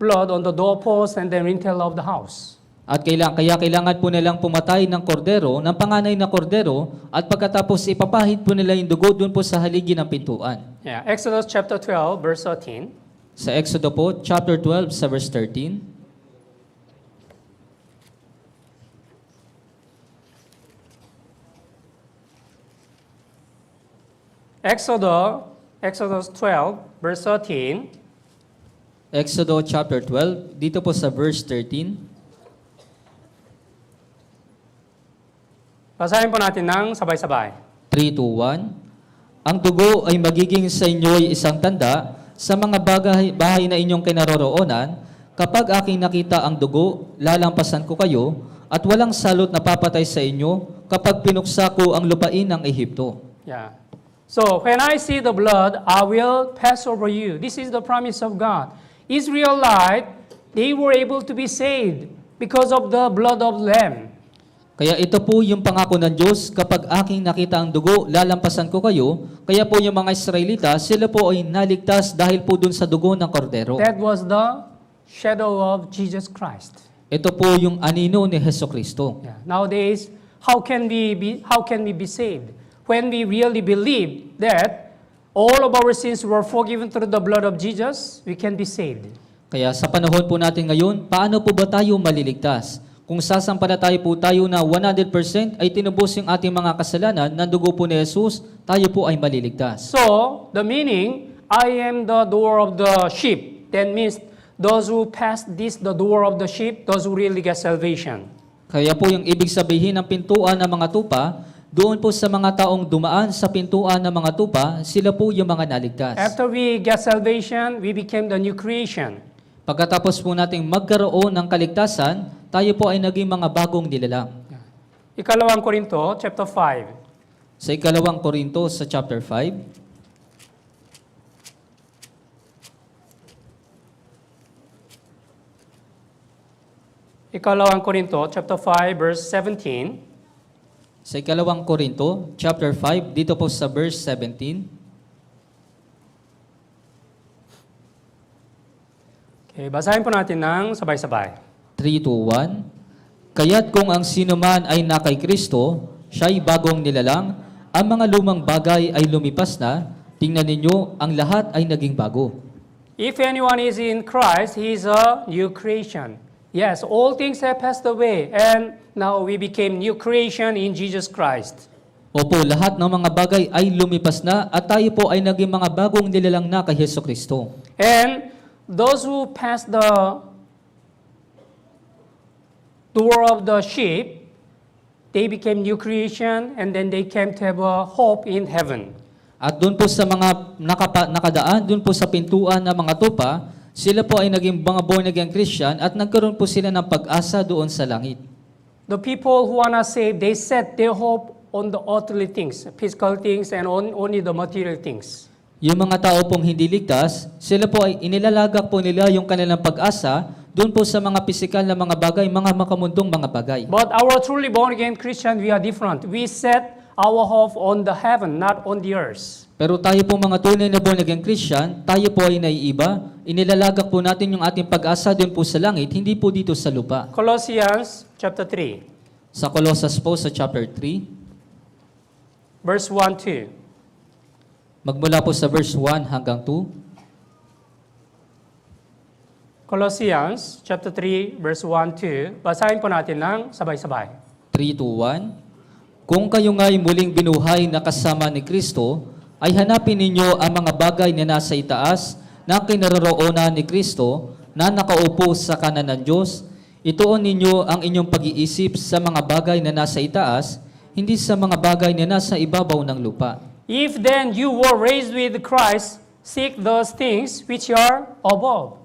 blood on the doorpost and the lintel of the house. At kaya kailangan po nilang pumatay ng kordero, ng panganay na kordero, at pagkatapos ipapahid po nila yung dugo dun po sa haligi ng pintuan. Yeah, Exodus chapter 12, verse 13. Sa Exodo po, chapter 12, sa verse 13. Exodus 12, verse 13. Exodo chapter 12, dito po sa verse 13. Basahin po natin ng sabay-sabay. 3, 2, 1. Ang dugo ay magiging sa inyo ay isang tanda sa mga bahay na inyong kinaroroonan. Kapag aking nakita ang dugo, lalampasan ko kayo at walang salot na papatay sa inyo kapag pinuksa ko ang lupain ng Ehipto. Yeah. So, when I see the blood, I will pass over you. This is the promise of God. Israelite, they were able to be saved because of the blood of Lamb. Kaya ito po yung pangako ng Diyos, kapag aking nakita ang dugo, lalampasan ko kayo. Kaya po yung mga Israelita, sila po ay naligtas dahil po dun sa dugo ng kordero. That was the shadow of Jesus Christ. Ito po yung anino ni Hesukristo. Yeah. Nowadays, how can we be saved? When we really believe that all of our sins were forgiven through the blood of Jesus, we can be saved. Kaya sa panahon po natin ngayon, paano po ba tayo maliligtas? Kung sasampalataya po tayo na 100% ay tinubos yung ating mga kasalanan ng dugo po ni Jesus, tayo po ay maliligtas. So, the meaning, I am the door of the sheep. That means those who pass the door of the sheep, those who really get salvation. Kaya po yung ibig sabihin ng pintuan ng mga tupa, doon po sa mga taong dumaan sa pintuan ng mga tupa, sila po yung mga naligtas. After we get salvation, we became the new creation. Pagkatapos po nating magkaroon ng kaligtasan, tayo po ay naging mga bagong nilalang. Ikalawang Korinto, chapter 5. Sa ikalawang Korinto sa chapter 5, Ikalawang Korinto, chapter 5, verse 17. sa ikalawang Korinto, chapter 5, dito po sa verse 17, Okay, basahin po natin ng sabay-sabay. 3-1, Kaya't kung ang sinuman ay na kay Kristo, siya'y bagong nilalang, ang mga lumang bagay ay lumipas na, tingnan ninyo, ang lahat ay naging bago. If anyone is in Christ, he is a new creation. Yes, all things have passed away, and now we became new creation in Jesus Christ. Opo, lahat ng mga bagay ay lumipas na at tayo po ay naging mga bagong nilalang na kay Hesus Kristo. And those who passed the door of the ship, they became new creation, and then they came to have a hope in heaven. At doon po sa mga nakadaan, doon po sa pintuan ng mga tupa, sila po ay naging mga born again Christian at nagkaroon po sila ng pag-asa doon sa langit. The people who are not saved, they set their hope on the earthly things, physical things, and only the material things. Yung mga tao pong hindi ligtas, sila po ay inilalagak po nila yung kanilang pag-asa doon po sa mga pisikal na mga bagay, mga makamundong mga bagay. But our truly born-again Christian, we are different. We set our hope on the heaven, not on the earth. Pero tayo po mga tunay na born again Christian, tayo po ay naiiba. Inilalagak po natin yung ating pag-asa doon po sa langit, hindi po dito sa lupa. Colossians chapter 3, Sa Colossus po sa chapter 3, verse 1-2. magmula po sa verse 1 hanggang 2. Colossians chapter 3, verse 1-2. Basahin po natin ng sabay-sabay. 3-1, Kung kayo nga'y muling binuhay na kasama ni Kristo, ay hanapin ninyo ang mga bagay na nasa itaas na kinaroroonan ni Kristo na nakaupo sa kanan ng Diyos. Ituon ninyo ang inyong pag-iisip sa mga bagay na nasa itaas, hindi sa mga bagay na nasa ibabaw ng lupa. If then you were raised with Christ, seek those things which are above.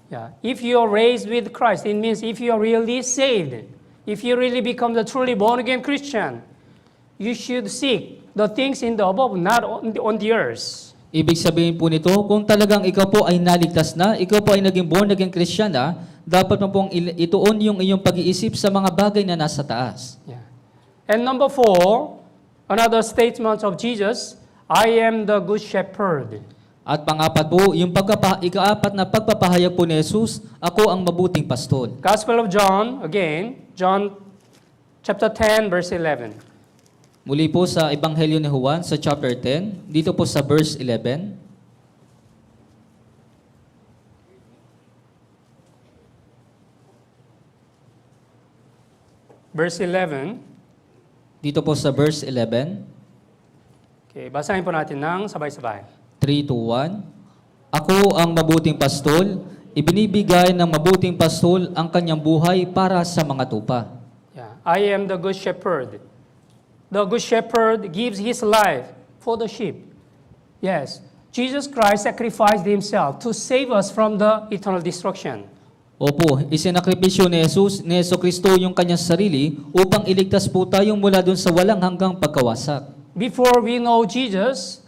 Yeah. If you are raised with Christ, it means if you are really saved, if you really become the truly born-again Christian, you should seek the things in the above, not on the earth. Ibig sabihin po nito, kung talagang ikaw po ay naligtas na, ikaw po ay naging born again Christian na, dapat mo pong ituon yung iyong pag-iisip sa mga bagay na nasa taas. Yeah. And number 4, another statement of Jesus, I am the good shepherd. At pangapat po, yung ikaapat na pagpapahayag po ni Jesus, ako ang mabuting pastol. Gospel of John, again, John chapter 10, verse 11. Muli po sa Ebanghelyo ni Juan sa chapter 10, dito po sa verse 11. Verse 11. Dito po sa verse 11, Okay, basahin po natin ng sabay-sabay. 3-1, Ako ang mabuting pastol, ibinibigay ng mabuting pastol ang kanyang buhay para sa mga tupa. Yeah. I am the good shepherd. The good shepherd gives his life for the sheep. Yes, Jesus Christ sacrificed himself to save us from the eternal destruction. Opo, isinakripisyo ni Jesu Kristo yung kanyang sarili upang iligtas po tayong mula dun sa walang hanggang pagkawasak. Before we know Jesus,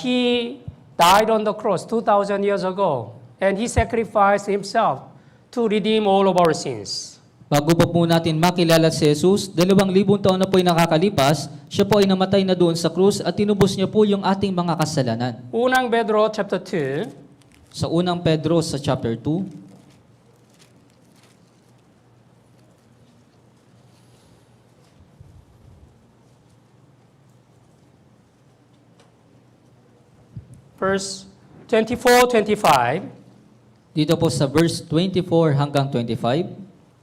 he died on the cross 2,000 years ago, and he sacrificed himself to redeem all of our sins. Bago pa po natin makilala si Jesus, 2,000 taon na po ay nakakalipas, siya po ay namatay na doon sa krus at tinubos niya po yung ating mga kasalanan. Unang Pedro chapter 2, Sa unang Pedro sa chapter 2, verse 24-25. dito po sa verse 24 hanggang 25,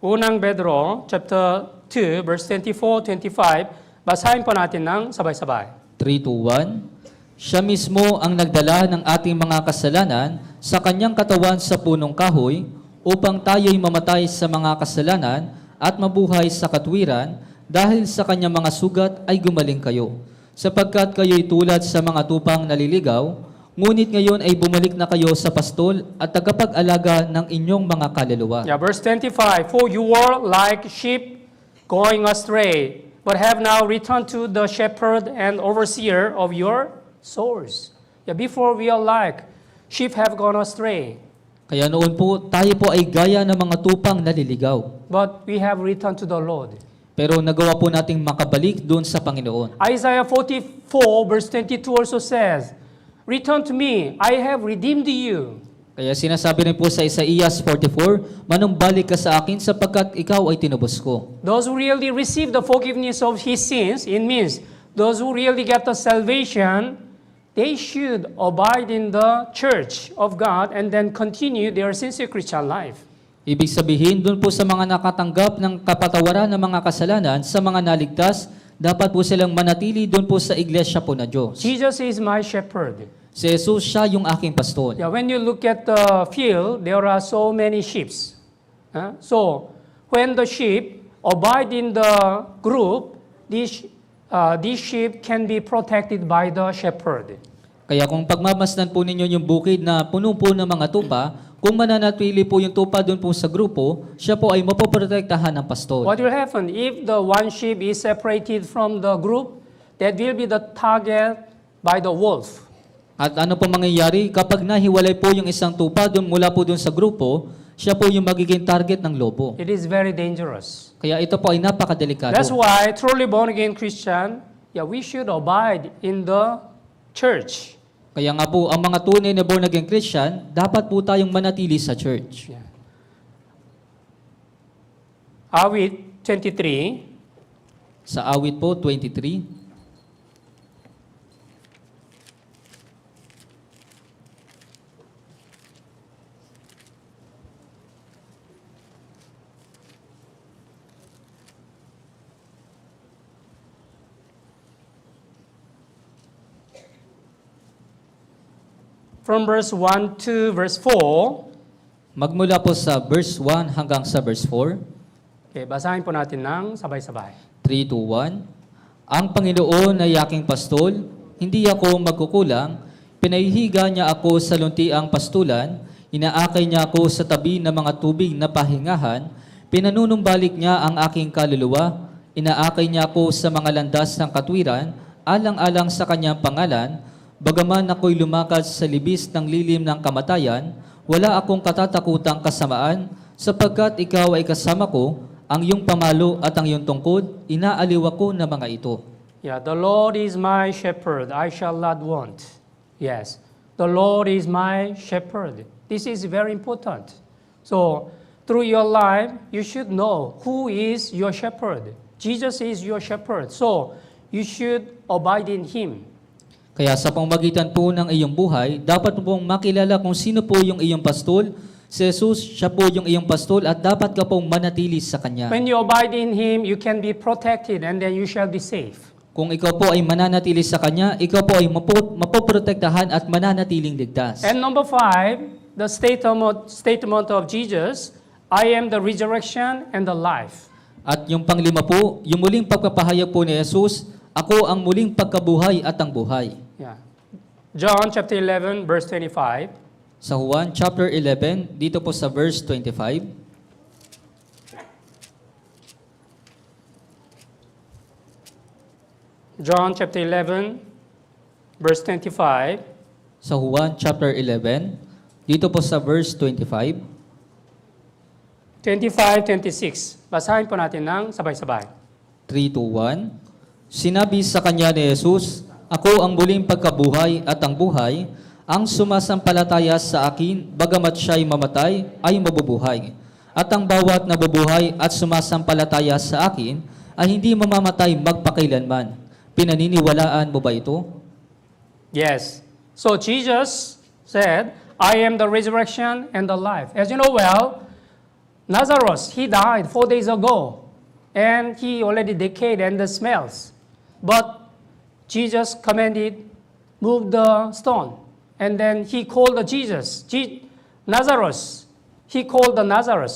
Unang Pedro chapter 2, verse 24-25. Basahin po natin ng sabay-sabay. 3-1, Siya mismo ang nagdala ng ating mga kasalanan sa kanyang katawan sa punong kahoy upang tayo'y mamatay sa mga kasalanan at mabuhay sa katwiran dahil sa kanyang mga sugat ay gumaling kayo. Sapagkat kayo'y tulad sa mga tupang naliligaw, Ngunit ngayon ay bumalik na kayo sa pastol at tagapag-alaga ng inyong mga kaluluwa. Yeah, verse 25, for you were like sheep going astray, but have now returned to the shepherd and overseer of your souls. Yeah, before we are like sheep have gone astray, Kaya noon po, tayo po ay gaya ng mga tupang naliligaw. but we have returned to the Lord. Pero nagawa po nating makabalik doon sa Panginoon. Isaiah 44 verse 22 also says, return to me, I have redeemed you. Kaya sinasabi rin po sa Isaías 44, manumbalik ka sa akin sapagkat ikaw ay tinubos ko. Those who really receive the forgiveness of his sins, it means those who really get the salvation, they should abide in the church of God and then continue their sincere Christian life. Ibig sabihin, doon po sa mga nakatanggap ng kapatawaran ng mga kasalanan, sa mga naligtas, dapat po silang manatili doon po sa iglesia po na Diyos. Jesus is my shepherd. Si Jesus, siya yung aking pastol. Yeah, when you look at the field, there are so many sheep. So, when the sheep abide in the group, these sheep can be protected by the shepherd. Kaya kung pagmamasdan po ninyo yung bukid na puno po ng mga tupa, kung mananatili po yung tupa doon po sa grupo, siya po ay mapoprotektahan ng pastol. What will happen if the one sheep is separated from the group? That will be the target by the wolf. At ano po mangyayari kapag nahiwalay po yung isang tupa doon mula po doon sa grupo, siya po yung magiging target ng lobo. It is very dangerous. Kaya ito po ay napakadelikado. That's why truly born again Christian, we should abide in the church. Kaya nga po, ang mga tunay na born again Christian, dapat po tayong manatili sa church. Yeah. Awit 23, Sa awit po, 23. from verse 1 to verse 4. Magmula po sa verse 1 hanggang sa verse 4. Okay, basahin po natin ng sabay-sabay. 3, 2, 1. Ang Panginoon ay aking pastol, hindi ako magkukulang. Pinahihiga niya ako sa luntiang pastulan, inaakay niya ako sa tabi ng mga tubig na pahingahan, pinanunumbalik niya ang aking kaluluwa, inaakay niya ako sa mga landas ng katwiran, alang-alang sa kanyang pangalan, bagaman ako'y lumakad sa libis ng lilim ng kamatayan, wala akong katatakutang kasamaan, sapagkat ikaw ay kasama ko, ang iyong pamalo at ang iyong tungkod, inaaliw ako na mga ito. Yeah, the Lord is my shepherd, I shall not want. Yes, the Lord is my shepherd. This is very important. So, through your life, you should know who is your shepherd. Jesus is your shepherd. So, you should abide in Him. Kaya sa pamamagitan po ng iyong buhay, dapat mo pong makilala kung sino po yung iyong pastol. Si Jesus, siya po yung iyong pastol at dapat ka pong manatili sa Kanya. When you abide in Him, you can be protected and then you shall be safe. Kung ikaw po ay mananatili sa Kanya, ikaw po ay mapoprotektahan at mananatiling ligtas. And number 5, the statement of Jesus, I am the resurrection and the life. At yung panglima po, yung muling pagpapahayag po ni Jesus, ako ang muling pagkabuhay at ang buhay. Yeah. John chapter 11, verse 25. Sa Juan chapter 11, dito po sa verse 25. John chapter 11, verse 25. Sa Juan chapter 11, dito po sa verse 25. 25, 26. Basahin po natin ng sabay-sabay. 3, 2, 1. Sinabi sa kanya ni Jesus, ako ang muling pagkabuhay at ang buhay, ang sumasampalataya sa akin, bagamat siya'y mamatay, ay mabubuhay. At ang bawat nabubuhay at sumasampalataya sa akin, ay hindi mamamatay magpakailanman. Pinaniniwalaan mo ba ito? Yes. So Jesus said, I am the resurrection and the life. As you know well, Lazarus, he died 4 days ago. And he already decayed and the smells. But Jesus commanded, move the stone. And then he called the Jesus, Lazarus. He called the Lazarus,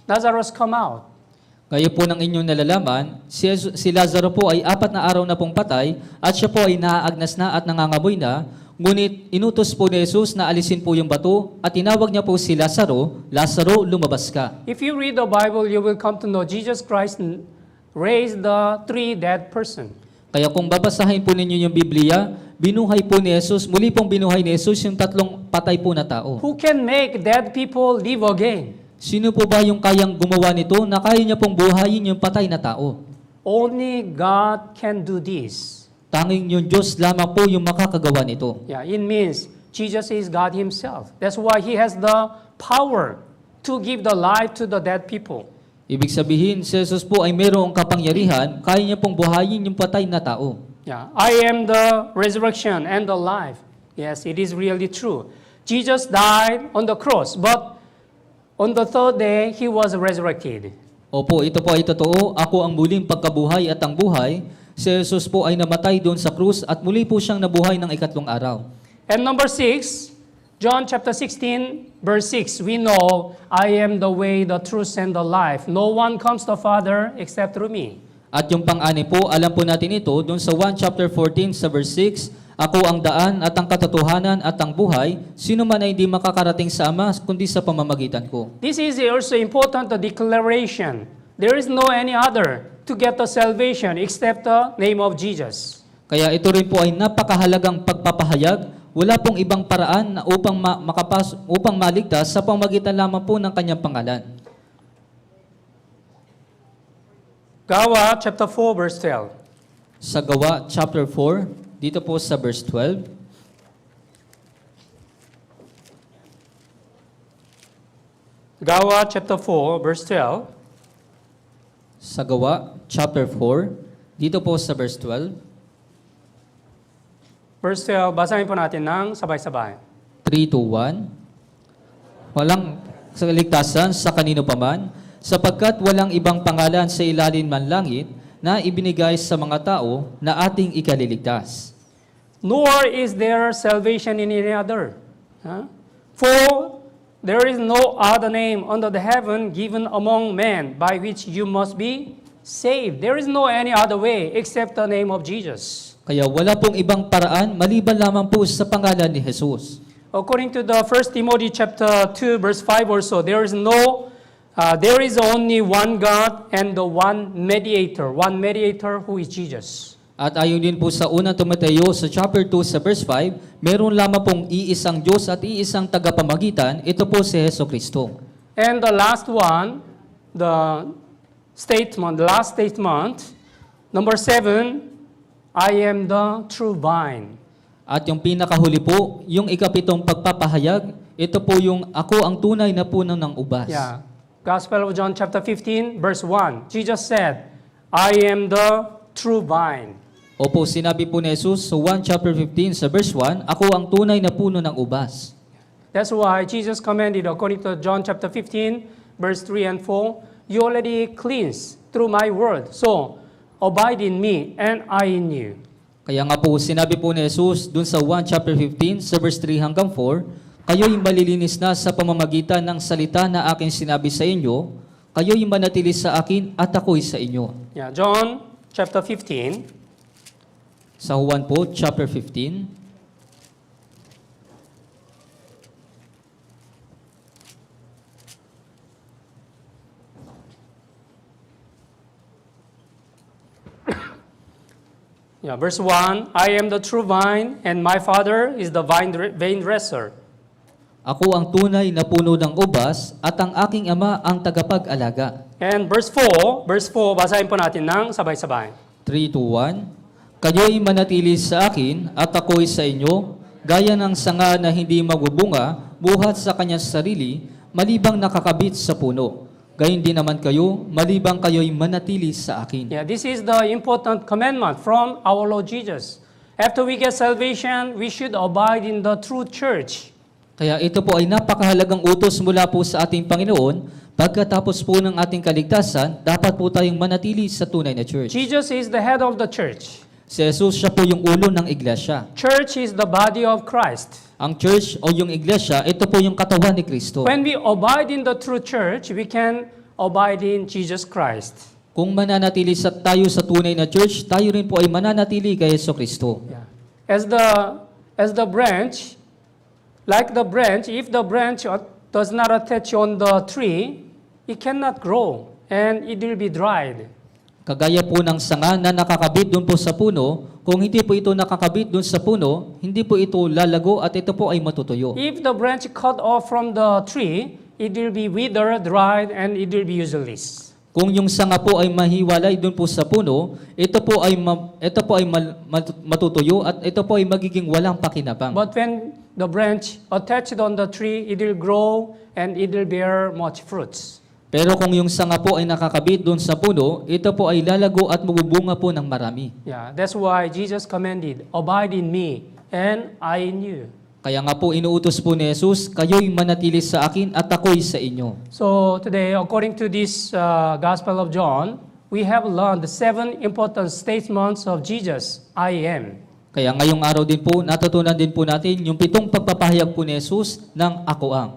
Lazarus come out. Kayo po ng inyong nalalaman, si Lazaro po ay 4 na araw na pong patay at siya po ay naaagnas na at nangangamoy na, Ngunit inutos po ni Jesus na alisin po yung bato at tinawag niya po si Lazaro, Lazaro, lumabas ka. If you read the Bible, you will come to know Jesus Christ raised the three dead person. Kaya kung babasahin po ninyo yung Biblia, binuhay po ni Jesus, muli pong binuhay ni Jesus yung tatlong patay po na tao. Who can make dead people live again? Sino po ba yung kayang gumawa nito na kaya niya pong buhayin yung patay na tao? Only God can do this. Tanging yung Diyos lamang po yung makakagawa nito. Yeah, it means Jesus is God himself. That's why he has the power to give the life to the dead people. Ibig sabihin, si Jesus po ay mayroong kapangyarihan, kaya niya pong buhayin yung patay na tao. Yeah, I am the resurrection and the life. Yes, it is really true. Jesus died on the cross, but on the third day, he was resurrected. Opo, ito po ay totoo. Ako ang muling pagkabuhay at ang buhay. Si Jesus po ay namatay doon sa krus at muli po siyang nabuhay ng ikatlong araw. And number 6, John chapter 16, verse 6, we know, I am the way, the truth, and the life. No one comes to the Father except through me. At yung pang-ani po, alam po natin ito, doon sa 1 chapter 14 sa verse 6, ako ang daan at ang katotohanan at ang buhay, sino man ay hindi makakarating sa Ama, kundi sa pamamagitan ko. This is also important, the declaration. There is no any other to get the salvation except the name of Jesus. Kaya ito rin po ay napakahalagang pagpapahayag, wala pong ibang paraan na upang maligtas sa pamamagitan lamang po ng kanyang pangalan. Gawa chapter 4, verse 12. Sa Gawa chapter 4, dito po sa verse 12, Gawa chapter 4, verse 12. sa Gawa chapter 4, dito po sa verse 12, Verse 12, basahin po natin ng sabay-sabay. 3 to 1, walang kaligtasan sa kanino paman, sapagkat walang ibang pangalan sa ilalim man langit na ibinigay sa mga tao na ating ikaliligtas. Nor is there salvation in any other. Huh? For there is no other name under the heaven given among men by which you must be saved. There is no any other way except the name of Jesus. Kaya wala pong ibang paraan maliban lamang po sa pangalan ni Jesus. According to the 1 Timothy chapter 2 verse 5 also, there is only one God and the one mediator who is Jesus. At ayon din po sa 1 Timoteo sa chapter 2 sa verse 5, meron lamang pong iisang Diyos at iisang tagapamagitan, ito po si Jesucristo. And the last one, the last statement, number 7, I am the true vine. At yung pinakahuli po, yung ikapitong pagpapahayag, ito po yung ako ang tunay na puno ng ubas. Yeah. Gospel of John chapter 15 verse 1. Jesus said, I am the true vine. Opo, sinabi po ni Jesus sa 1 chapter 15 sa verse 1, ako ang tunay na puno ng ubas. That's why Jesus commanded according to John chapter 15 verse 3 and 4, you already cleansed through my word. So, abide in me and I in you. Kaya nga po, sinabi po ni Jesus dun sa 1 chapter 15 sa verse 3 hanggang 4, kayo'y malilinis na sa pamamagitan ng salita na aking sinabi sa inyo, kayo'y manatili sa akin at ako'y sa inyo. Yeah, John chapter 15. Sa Juan po, chapter 15, Yeah, verse 1, I am the true vine, and my Father is the vine dresser. ako ang tunay na puno ng ubas at ang aking ama ang tagapag-alaga. And verse 4, basahin po natin ng sabay-sabay. 3 to 1, kayo'y manatili sa akin at ako'y sa inyo, gaya ng sanga na hindi magbubunga, buhat sa kanyang sarili, malibang nakakabit sa puno. Gayon din naman kayo, malibang kayo'y manatili sa akin. Yeah, this is the important commandment from our Lord Jesus. After we get salvation, we should abide in the true church. Kaya ito po ay napakahalagang utos mula po sa ating Panginoon. Pagkatapos po ng ating kaligtasan, dapat po tayong manatili sa tunay na church. Jesus is the head of the church. Si Jesus, siya po yung ulo ng iglesia. Church is the body of Christ. Ang church o yung iglesia, ito po yung katawan ni Kristo. When we abide in the true church, we can abide in Jesus Christ. Kung mananatili tayo sa tunay na church, tayo rin po ay mananatili kay Jesucristo. Yeah. as the branch, like the branch, if the branch does not attach on the tree, it cannot grow and it will be dried. Kagaya po ng sanga na nakakabit doon po sa puno, kung hindi po ito nakakabit doon sa puno, hindi po ito lalago at ito po ay matutuyo. If the branch cut off from the tree, it will be withered, dried, and it will be useless. Kung yung sanga po ay mahiwalay doon po sa puno, ito po ay matutuyo at ito po ay magiging walang pakinabang. But when the branch attached on the tree, it will grow and it will bear much fruits. Pero kung yung sanga po ay nakakabit doon sa puno, ito po ay lalago at magbubunga po ng marami. Yeah, that's why Jesus commanded, abide in me and I in you. Kaya nga po inuutos po ni Jesus, kayo'y manatili sa akin at ako'y sa inyo. So today, according to this Gospel of John, we have learned the 7 important statements of Jesus, I am. Kaya ngayong araw din po, natutunan din po natin yung 7 pagpapahayag po ni Jesus ng ako ang.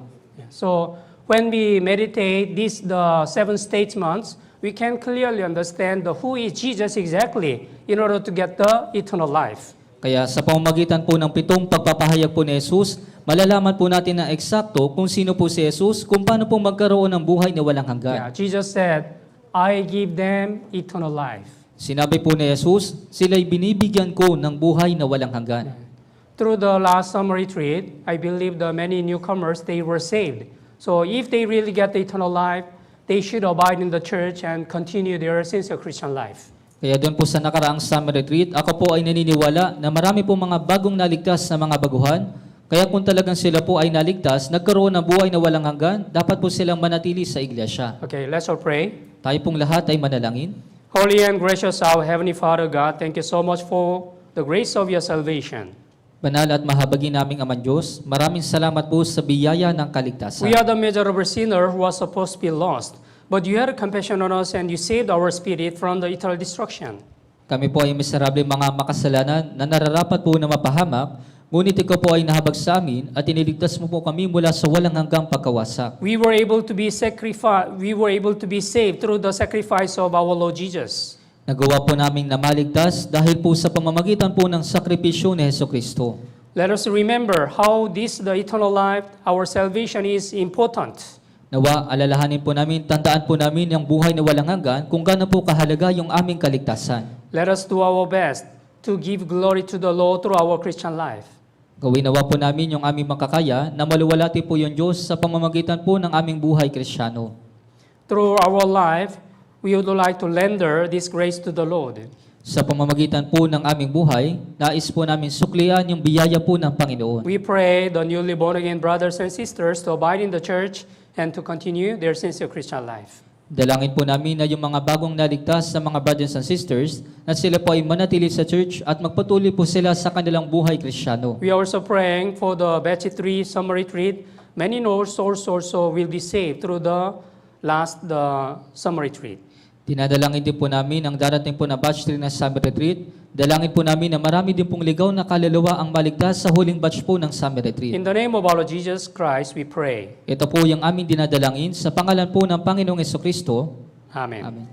So when we meditate the 7 statements, we can clearly understand who is Jesus exactly in order to get the eternal life. Kaya sa pamamagitan po ng 7 pagpapahayag po ni Jesus, malalaman po natin na eksakto kung sino po si Jesus, kung paano po magkaroon ng buhay na walang Yeah, hanggan. Jesus said, I give them eternal life. Sinabi po ni Jesus, sila'y binibigyan ko ng buhay na walang hanggan. Through the last summer retreat, I believe the many newcomers, they were saved. So if they really get the eternal life, they should abide in the church and continue their sincere Christian life. Kaya doon po sa nakaraang summer retreat, ako po ay naniniwala na marami po mga bagong naligtas na mga baguhan. Kaya kung talagang sila po ay naligtas, nagkaroon ng buhay na walang hanggan, dapat po silang manatili sa iglesia. Okay, let's all pray. Tayo pong lahat ay manalangin. Holy and gracious our Heavenly Father God, thank you so much for the grace of your salvation. Banal at mahabagin naming Amang Diyos, maraming salamat po sa biyaya ng kaligtasan. We are the miserable sinner who was supposed to be lost, but you had compassion on us and you saved our spirit from the eternal destruction. Kami po ay miserable mga makasalanan na nararapat po na mapahamak, ngunit ikaw po ay nahabag sa amin at iniligtas mo po kami mula sa walang hanggang pagkawasak. We were able to be saved through the sacrifice of our Lord Jesus. Nagawa po namin na maligtas dahil po sa pamamagitan po ng sakripisyo ni Hesukristo. Let us remember how the eternal life, our salvation is important. Nawa, alalahanin po namin, tandaan po namin yung buhay na walang hanggan kung gaano po kahalaga yung aming kaligtasan. Let us do our best to give glory to the Lord through our Christian life. Gawin nawa po namin yung aming makakaya na maluwalhati po yung Diyos sa pamamagitan po ng aming buhay Kristiyano. Through our life, we would like to render this grace to the Lord. Sa pamamagitan po ng aming buhay, nais po namin suklian yung biyaya po ng Panginoon. We pray the newly born again brothers and sisters to abide in the church and to continue their sincere Christian life. Dalangin po namin na yung mga bagong naligtas sa mga brothers and sisters na sila po ay manatili sa church at magpatuloy po sila sa kanilang buhay Kristiyano. We are also praying for the Batch 3 summer retreat. Many souls also will be saved through the summer retreat. Dinadalangin din po namin ang darating po na batch 3 na summer retreat. Dalangin po namin na marami din pong ligaw na kaluluwa ang maligtas sa huling batch po ng summer retreat. In the name of our Lord Jesus Christ, we pray. Ito po yung aming dinadalangin sa pangalan po ng Panginoong Hesukristo. Amen. Amen.